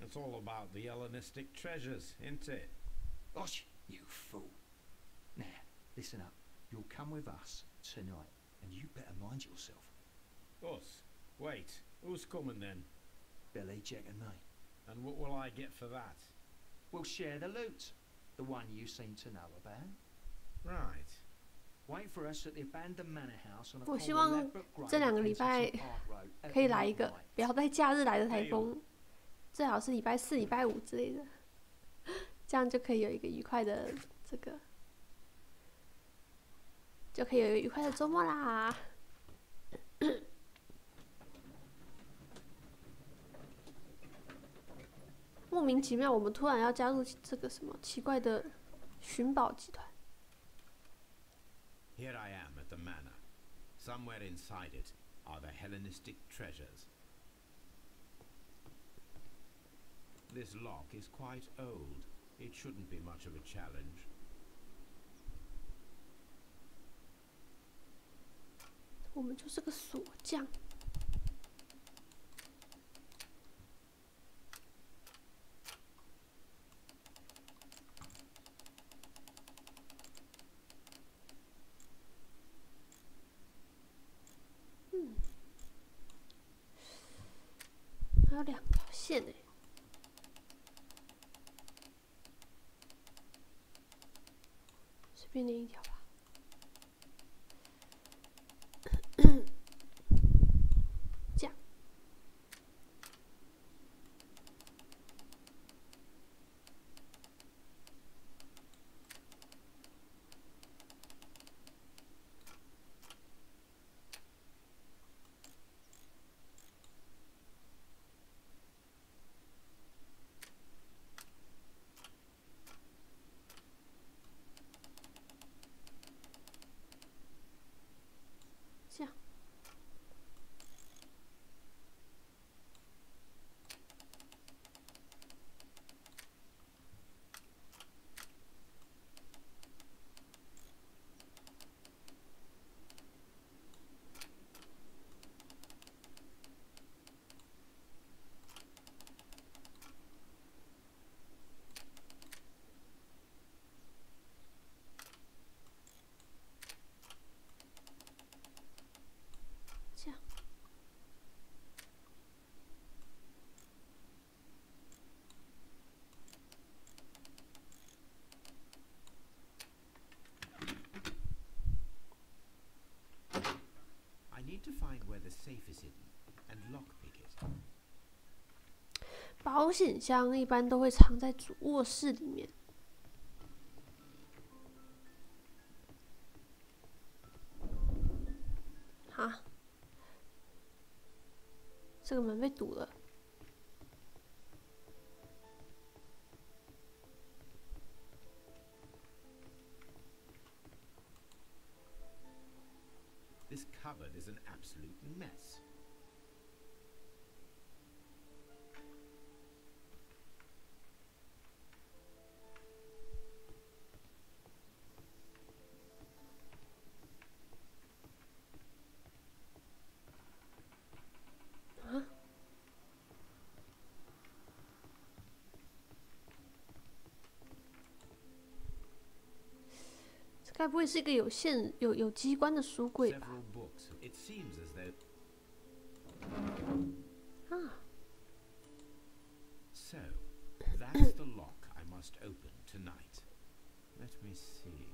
It's all about the Hellenistic treasures, isn't it? Gosh, you fool. Now, listen up. You'll come with us tonight, and you better mind yourself. Us? Wait, who's coming then? Billy, Jack and me. And what will I get for that? We'll share the loot. The one you seem to know about. Right. Wait for us at the abandoned manor house on a 我希望这2个礼拜可以来一个，不要在假日来的台风，最好是礼拜4、礼拜5之类的，这样就可以有一个愉快的就可以有一个愉快的周末啦。莫名其妙，我们突然要加入这个什么奇怪的寻宝集团。Here I am at the manor. Somewhere inside it are the Hellenistic treasures. This lock is quite old. It shouldn't be much of a challenge. 我们就是个锁匠。要2条线哎，随便连1条吧。这样。这样，这样。I need to find where the safe is hidden and lockpick it. 保险箱一般都会藏在主卧室里面。哈，这个门被堵了。This cupboard is an absolute mess. Huh? 这该不会是一个有机关的书柜吧？ Several books. It seems as though. 啊， So, that's the lock I must open tonight. Let me see.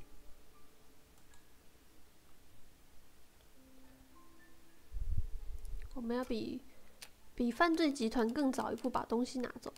我们要比犯罪集团更早一步把东西拿走。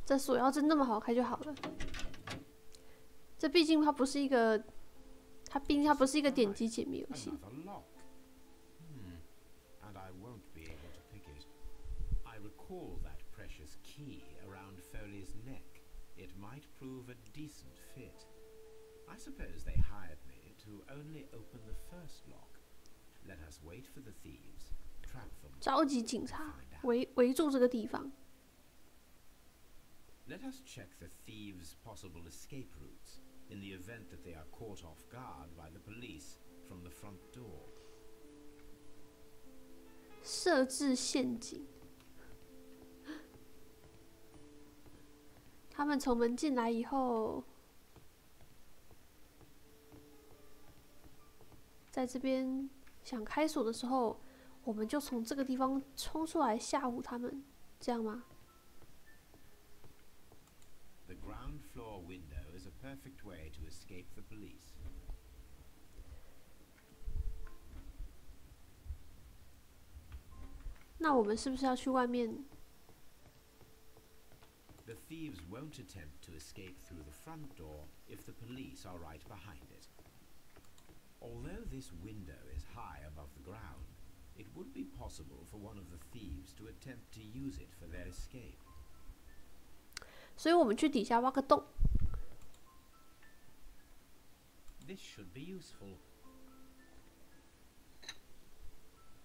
这锁要真那么好开就好了。这毕竟它不是一个，毕竟它不是一个点击解谜游戏。 Another lock. And I won't be able to pick it. I recall that precious key around Foley's neck. It might prove a decent fit. I suppose they hired me to only open the first lock. Let us wait for the thieves, trap them. 召集警察围住这个地方。 Let us check the thieves' possible escape routes in the event that they are caught off guard by the police from the front door. 设置陷阱。他们从门进来以后，在这边想开锁的时候，我们就从这个地方冲出来吓唬他们，这样吗？ The ground floor window is a perfect way to escape the police. 那我们是不是要去外面？ The thieves won't attempt to escape through the front door if the police are right behind it. Although this window is high above the ground, it would be possible for one of the thieves to attempt to use it for their escape. 所以我们去底下挖个洞。This should be useful.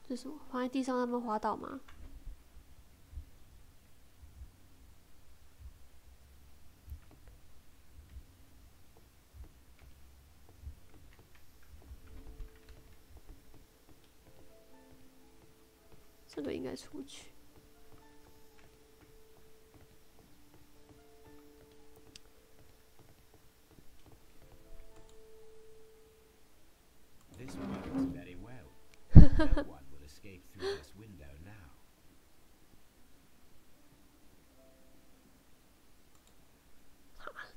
这是什么？放在地上让他们滑倒吗？这个应该出不去。This works very well. No one will escape through this window now.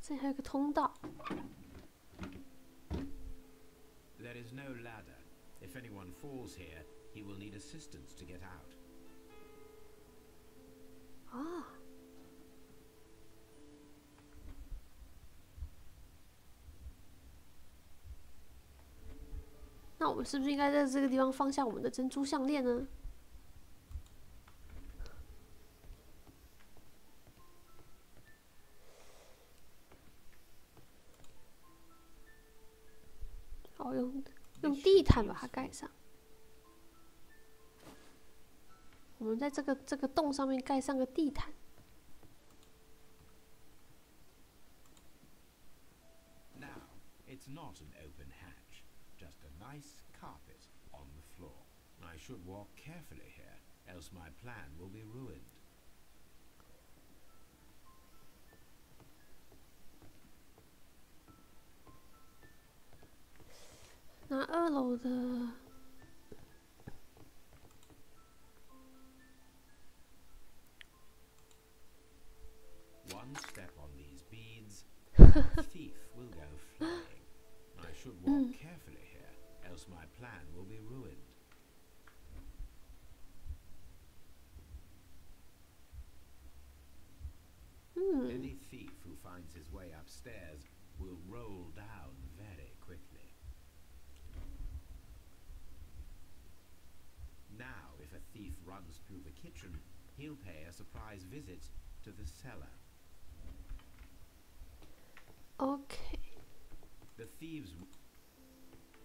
这里还有个通道。There is no ladder. If anyone falls here, he will need assistance to get out. 啊。那我们是不是应该在这个地方放下我们的珍珠项链呢？哦，用地毯把它盖上。我们在这个洞上面盖上个地毯。Now, it's not an open hatch, just a nice carpet on the floor. I should walk carefully here, else my plan will be ruined. 那2楼的。One step on these beads, a thief will go flying. I should walk carefully here, else my plan will be ruined. Any thief who finds his way upstairs will roll down very quickly. Now, if a thief runs through the kitchen, he'll pay a surprise visit to the cellar. OK。The thieves.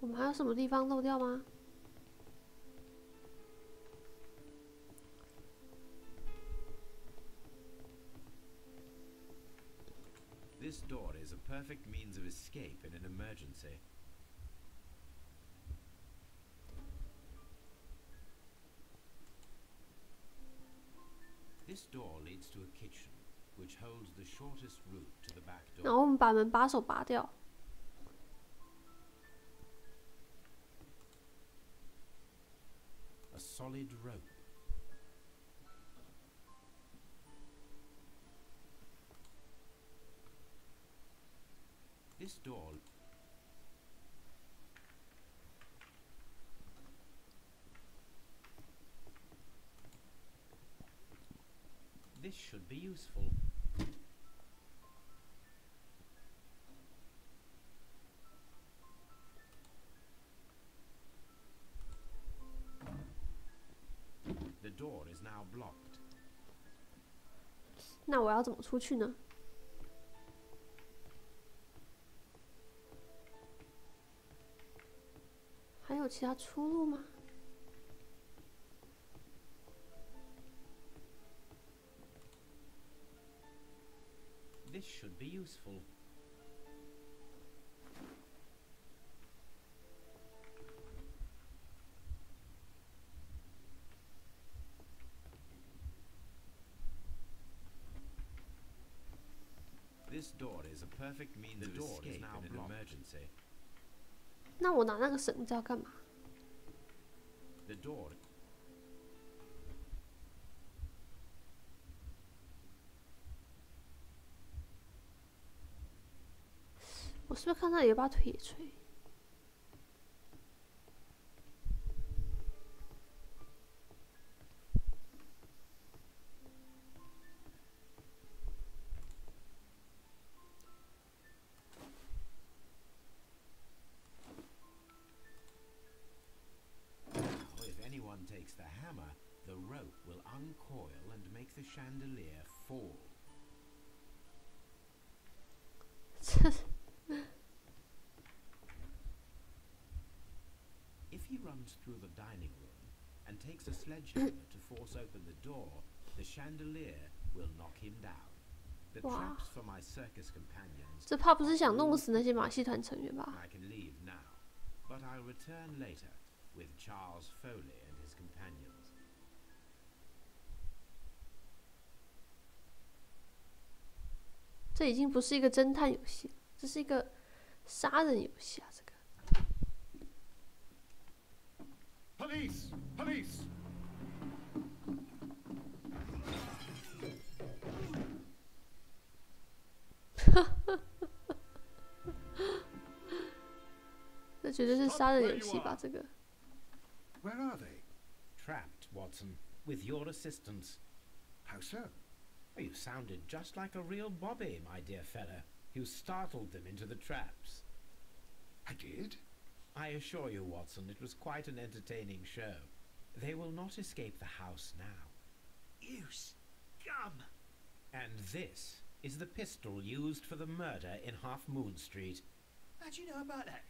我们还有什么地方漏掉吗？ This door is a perfect means of escape in an emergency. This door leads to a kitchen, which holds the shortest route to the back door. 然后我们把门把手拔掉。 A solid rope. This door. This should be useful. The door is now blocked. 那我要怎么出去呢？ 还有其他出路吗？ This should be useful. This door is a perfect means of escape in an emergency. 那我拿那个绳子要干嘛？ The door. 我是不是看到有把铁锤？ If anyone takes coil and make the chandelier fall. If he runs through the dining room and takes a sledgehammer to force open the door, the chandelier will knock him down. The traps for my circus companions. 这怕不是想弄死那些马戏团成员吧？ I can leave now, but I'll return later with Charles Foley and his companions. 这已经不是一个侦探游戏，这是一个杀人游戏啊！这个。 Police! Police! 这绝对是杀人游戏吧？这个。 Where are they? Trapped, Watson, with your assistance. How so? You sounded just like a real Bobby, my dear fellow. You startled them into the traps. I did? I assure you, Watson, it was quite an entertaining show. They will not escape the house now. You scum! And this is the pistol used for the murder in Half Moon Street. How'd you know about that?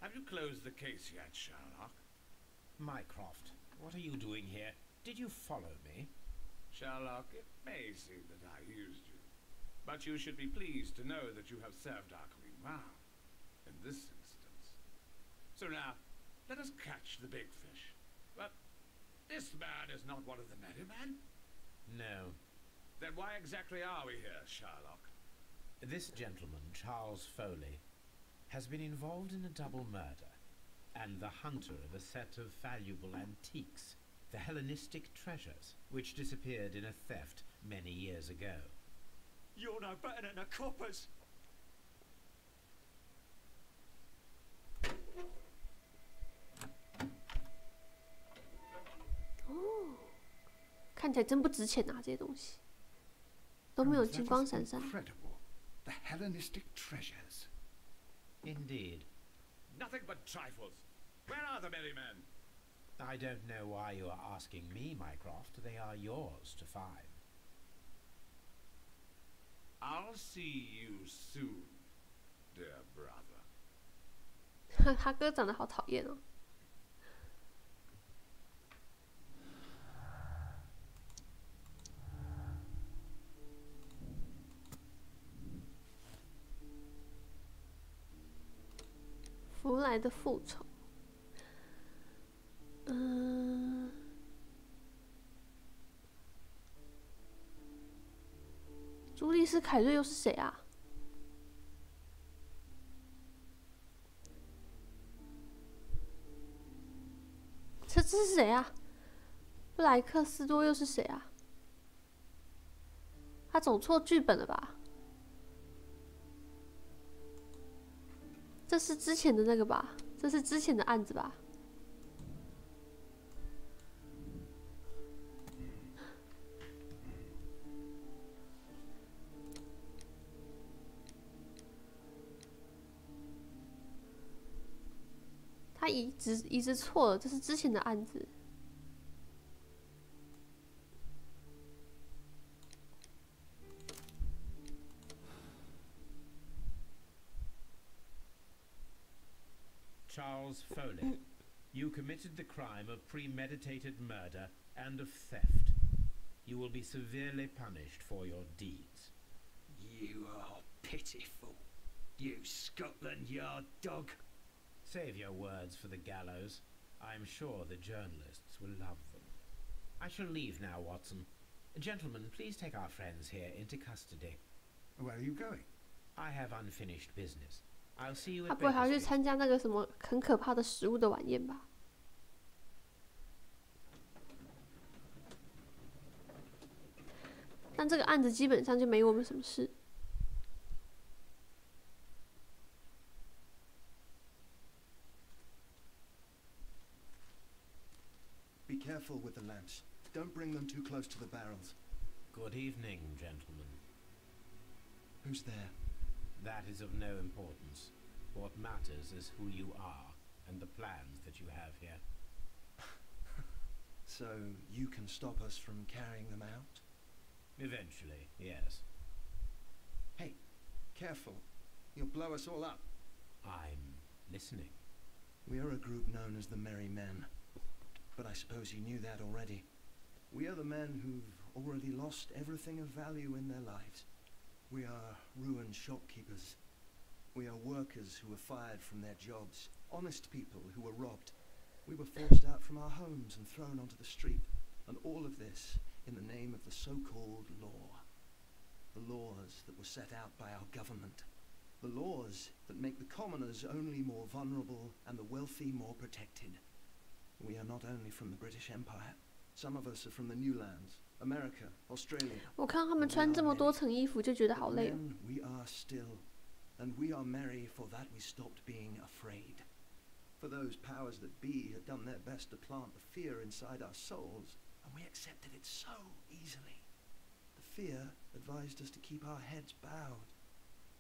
Have you closed the case yet, Sherlock? Mycroft, what are you doing here? Did you follow me? Sherlock, it may seem that I used you, but you should be pleased to know that you have served our Queen well, in this instance. So now, let us catch the big fish. But this man is not one of the merry men? No. Then why exactly are we here, Sherlock? This gentleman, Charles Foley, has been involved in a double murder, and the hunter of a set of valuable antiques, the Hellenistic treasures, which disappeared in a theft many years ago. You're no better than the coppers. Oh, 看起来真不值钱啊！这些东西都没有金光闪闪。 Incredible. The Hellenistic treasures. Indeed. Nothing but trifles. Where are the merry men? I don't know why you are asking me, Mycroft. They are yours to find. I'll see you soon, dear brother. 他哥长得好讨厌哦。福来的复仇。朱莉斯·凯瑞又是谁啊？这是谁啊？布莱克斯多又是谁啊？他走错剧本了吧？这是之前的那个吧？这是之前的案子吧？他移植错了，这是之前的案子。Charles Foley, you committed the crime of premeditated murder and of theft. You will be severely punished for your deeds. You are pitiful, you Scotland Yard dog. Save your words for the gallows. I'm sure the journalists will love them. I shall leave now, Watson. Gentlemen, please take our friends here into custody. Where are you going? I have unfinished business. I'll see you 他 at 不会还要 Baker 去 Street. 参加那个什么很可怕的食物的晚宴吧？但这个案子基本上就没我们什么事。Be careful with the lamps. Don't bring them too close to the barrels. Good evening, gentlemen. Who's there? That is of no importance. What matters is who you are and the plans that you have here. So you can stop us from carrying them out? Eventually, yes. Hey, careful. You'll blow us all up. I'm listening. We are a group known as the Merry Men. But I suppose you knew that already. We are the men who've already lost everything of value in their lives. We are ruined shopkeepers. We are workers who were fired from their jobs. Honest people who were robbed. We were forced out from our homes and thrown onto the street. And all of this in the name of the so-called law. The laws that were set out by our government. The laws that make the commoners only more vulnerable and the wealthy more protected. We are not only from the British Empire. Some of us are from the New Lands, America, Australia. 我看他们穿这么多层衣服就觉得好累。 Men we are still, and we are merry for that we stopped being afraid. For those powers that be had done their best to plant the fear inside our souls, and we accepted it so easily. The fear advised us to keep our heads bowed.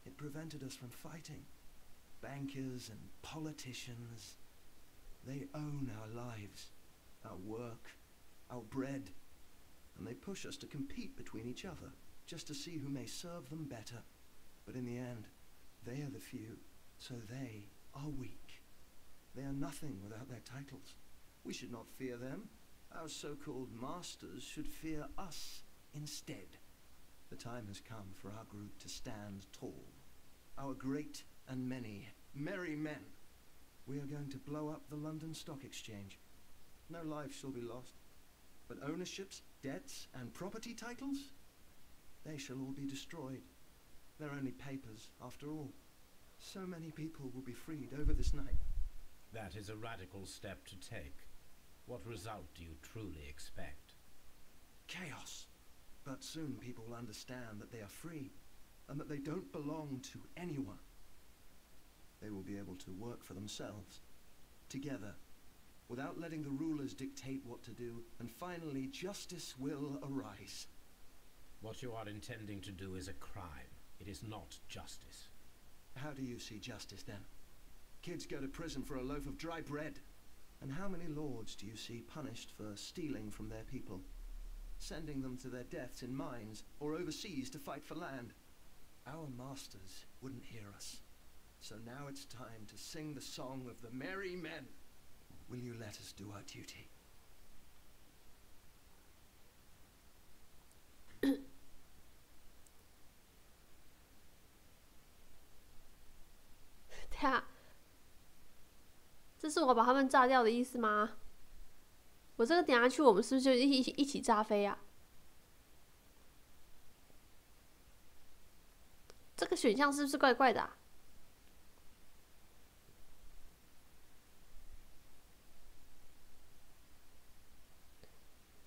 It prevented us from fighting. Bankers and politicians, they own our lives, our work, our bread, and they push us to compete between each other, just to see who may serve them better. But in the end, they are the few, so they are weak. They are nothing without their titles. We should not fear them. Our so-called masters should fear us instead. The time has come for our group to stand tall. Our great and many merry men. We are going to blow up the London Stock Exchange. No life shall be lost. But ownerships, debts, and property titles? They shall all be destroyed. They're only papers, after all. So many people will be freed over this night. That is a radical step to take. What result do you truly expect? Chaos. But soon people will understand that they are free, and that they don't belong to anyone. They will be able to work for themselves, together, without letting the rulers dictate what to do, and finally justice will arise. What you are intending to do is a crime. It is not justice. How do you see justice then? Kids go to prison for a loaf of dry bread. And how many lords do you see punished for stealing from their people? Sending them to their deaths in mines or overseas to fight for land? Our masters wouldn't hear us. So now it's time to sing the song of the merry men. Will you let us do our duty? 等下，这是我把他们炸掉的意思吗？我这个点下去，我们是不是就一起炸飞啊？这个选项是不是怪怪的啊？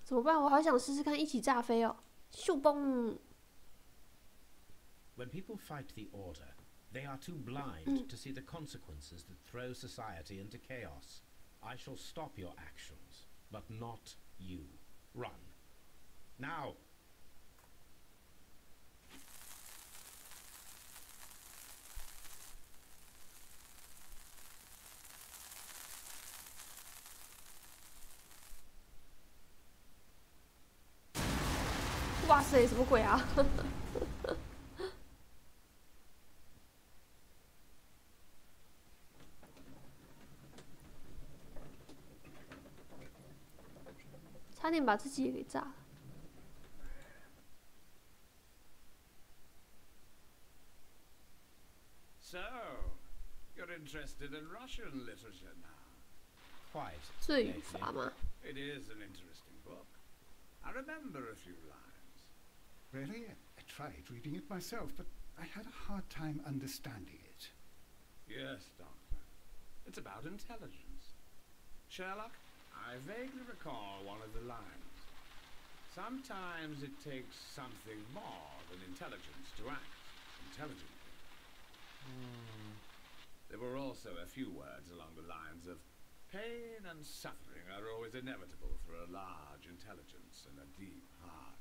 怎么办？我好想试试看一起炸飞哦！咻嘣！ When people fight the order, they are too blind to see the consequences that throw society into chaos. I shall stop your actions, but not you. Run. Now! “哇塞，什么鬼啊！”差点把自己也给炸了。So, you're interested in Russian literature now? Quite. 罪与罚吗？ It is an interesting book. I remember a few lines. Really? I tried reading it myself, but I had a hard time understanding it. Yes, Doctor. It's about intelligence. Sherlock, I vaguely recall one of the lines. Sometimes it takes something more than intelligence to act intelligently. There were also a few words along the lines of pain and suffering are always inevitable for a large intelligence and a deep heart.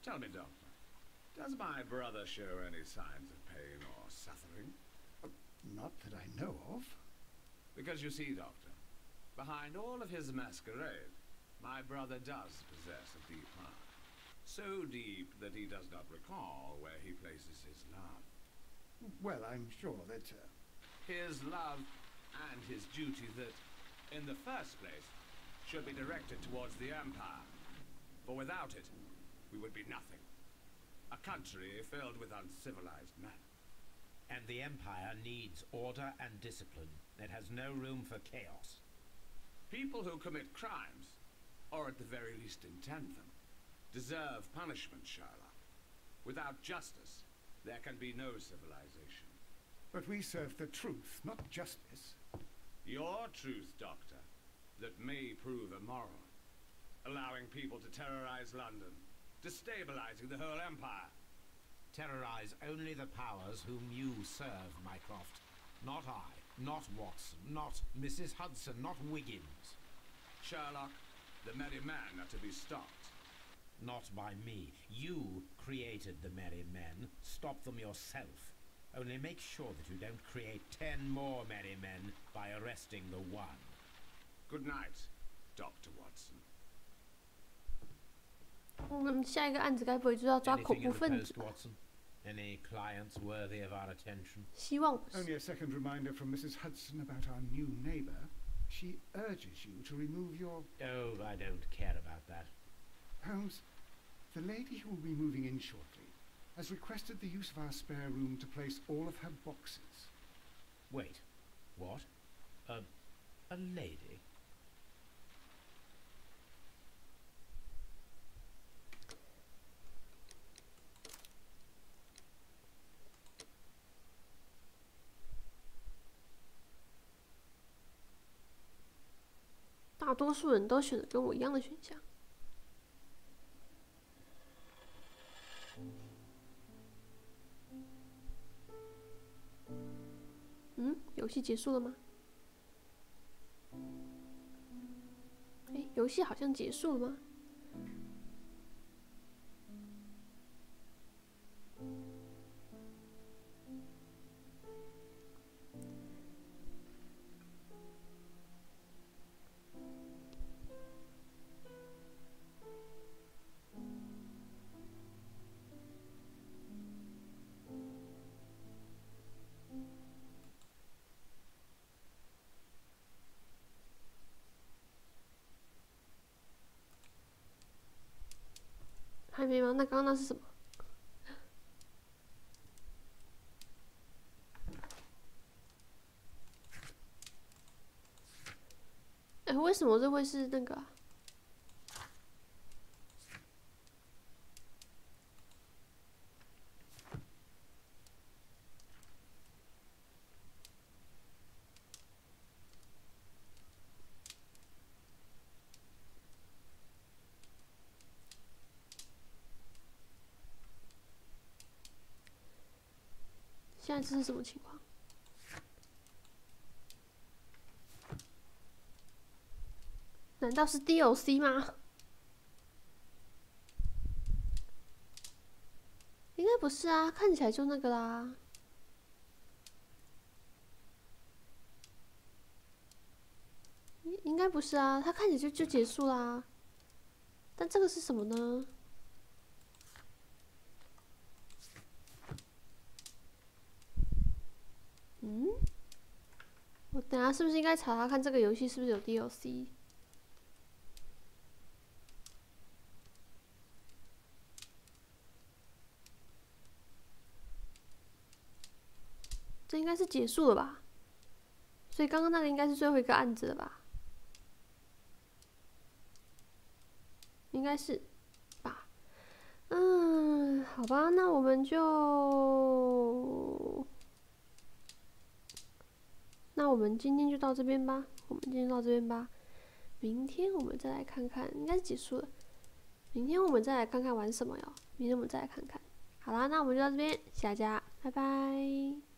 Tell me, Doctor, does my brother show any signs of pain or suffering? Not that I know of. Because you see, Doctor, Behind all of his masquerade, my brother does possess a deep heart. So deep that he does not recall where he places his love. Well, I'm sure that... His love and his duty that, in the first place, should be directed towards the Empire. For without it, we would be nothing. A country filled with uncivilized men. And the Empire needs order and discipline. It has no room for chaos. People who commit crimes, or at the very least intend them, deserve punishment, Sherlock. Without justice, there can be no civilization. But we serve the truth, not justice. Your truth, Doctor, that may prove immoral. Allowing people to terrorize London, destabilizing the whole empire. Terrorize only the powers whom you serve, Mycroft. Not I, not Watson, not Mrs. Hudson, not Wiggins. Sherlock, the merry men are to be stopped. Not by me. You created the merry men. Stop them yourself. Only make sure that you don't create 10 more merry men by arresting the one. Good night, Dr. Watson. 下一个案子该不会就是要抓恐怖分子吧？ Any clients worthy of our attention? 希望不是。 Only a second reminder from Mrs. Hudson about our new neighbour. She urges you to remove your... Oh, I don't care about that. Holmes, the lady who will be moving in shortly has requested the use of our spare room to place all of her boxes. Wait, what? A lady? “大多数人都选了跟我一样的选项。游戏结束了吗？游戏好像结束了吗？还没吗？那刚刚那是什么？为什么这会是那个啊？现在这是什么情况？难道是 DLC 吗？应该不是啊，看起来就那个啦。应该不是啊，它看起来就结束啦。但这个是什么呢？我等下是不是应该查查看这个游戏是不是有 DLC？ 这应该是结束了吧？所以刚刚那个应该是最后一个案子了吧？应该是吧？好吧，那我们就。 那我们今天就到这边吧。明天我们再来看看，应该是结束了。明天我们再来看看玩什么哟。明天我们再来看看。好啦，那我们就到这边，下家拜拜。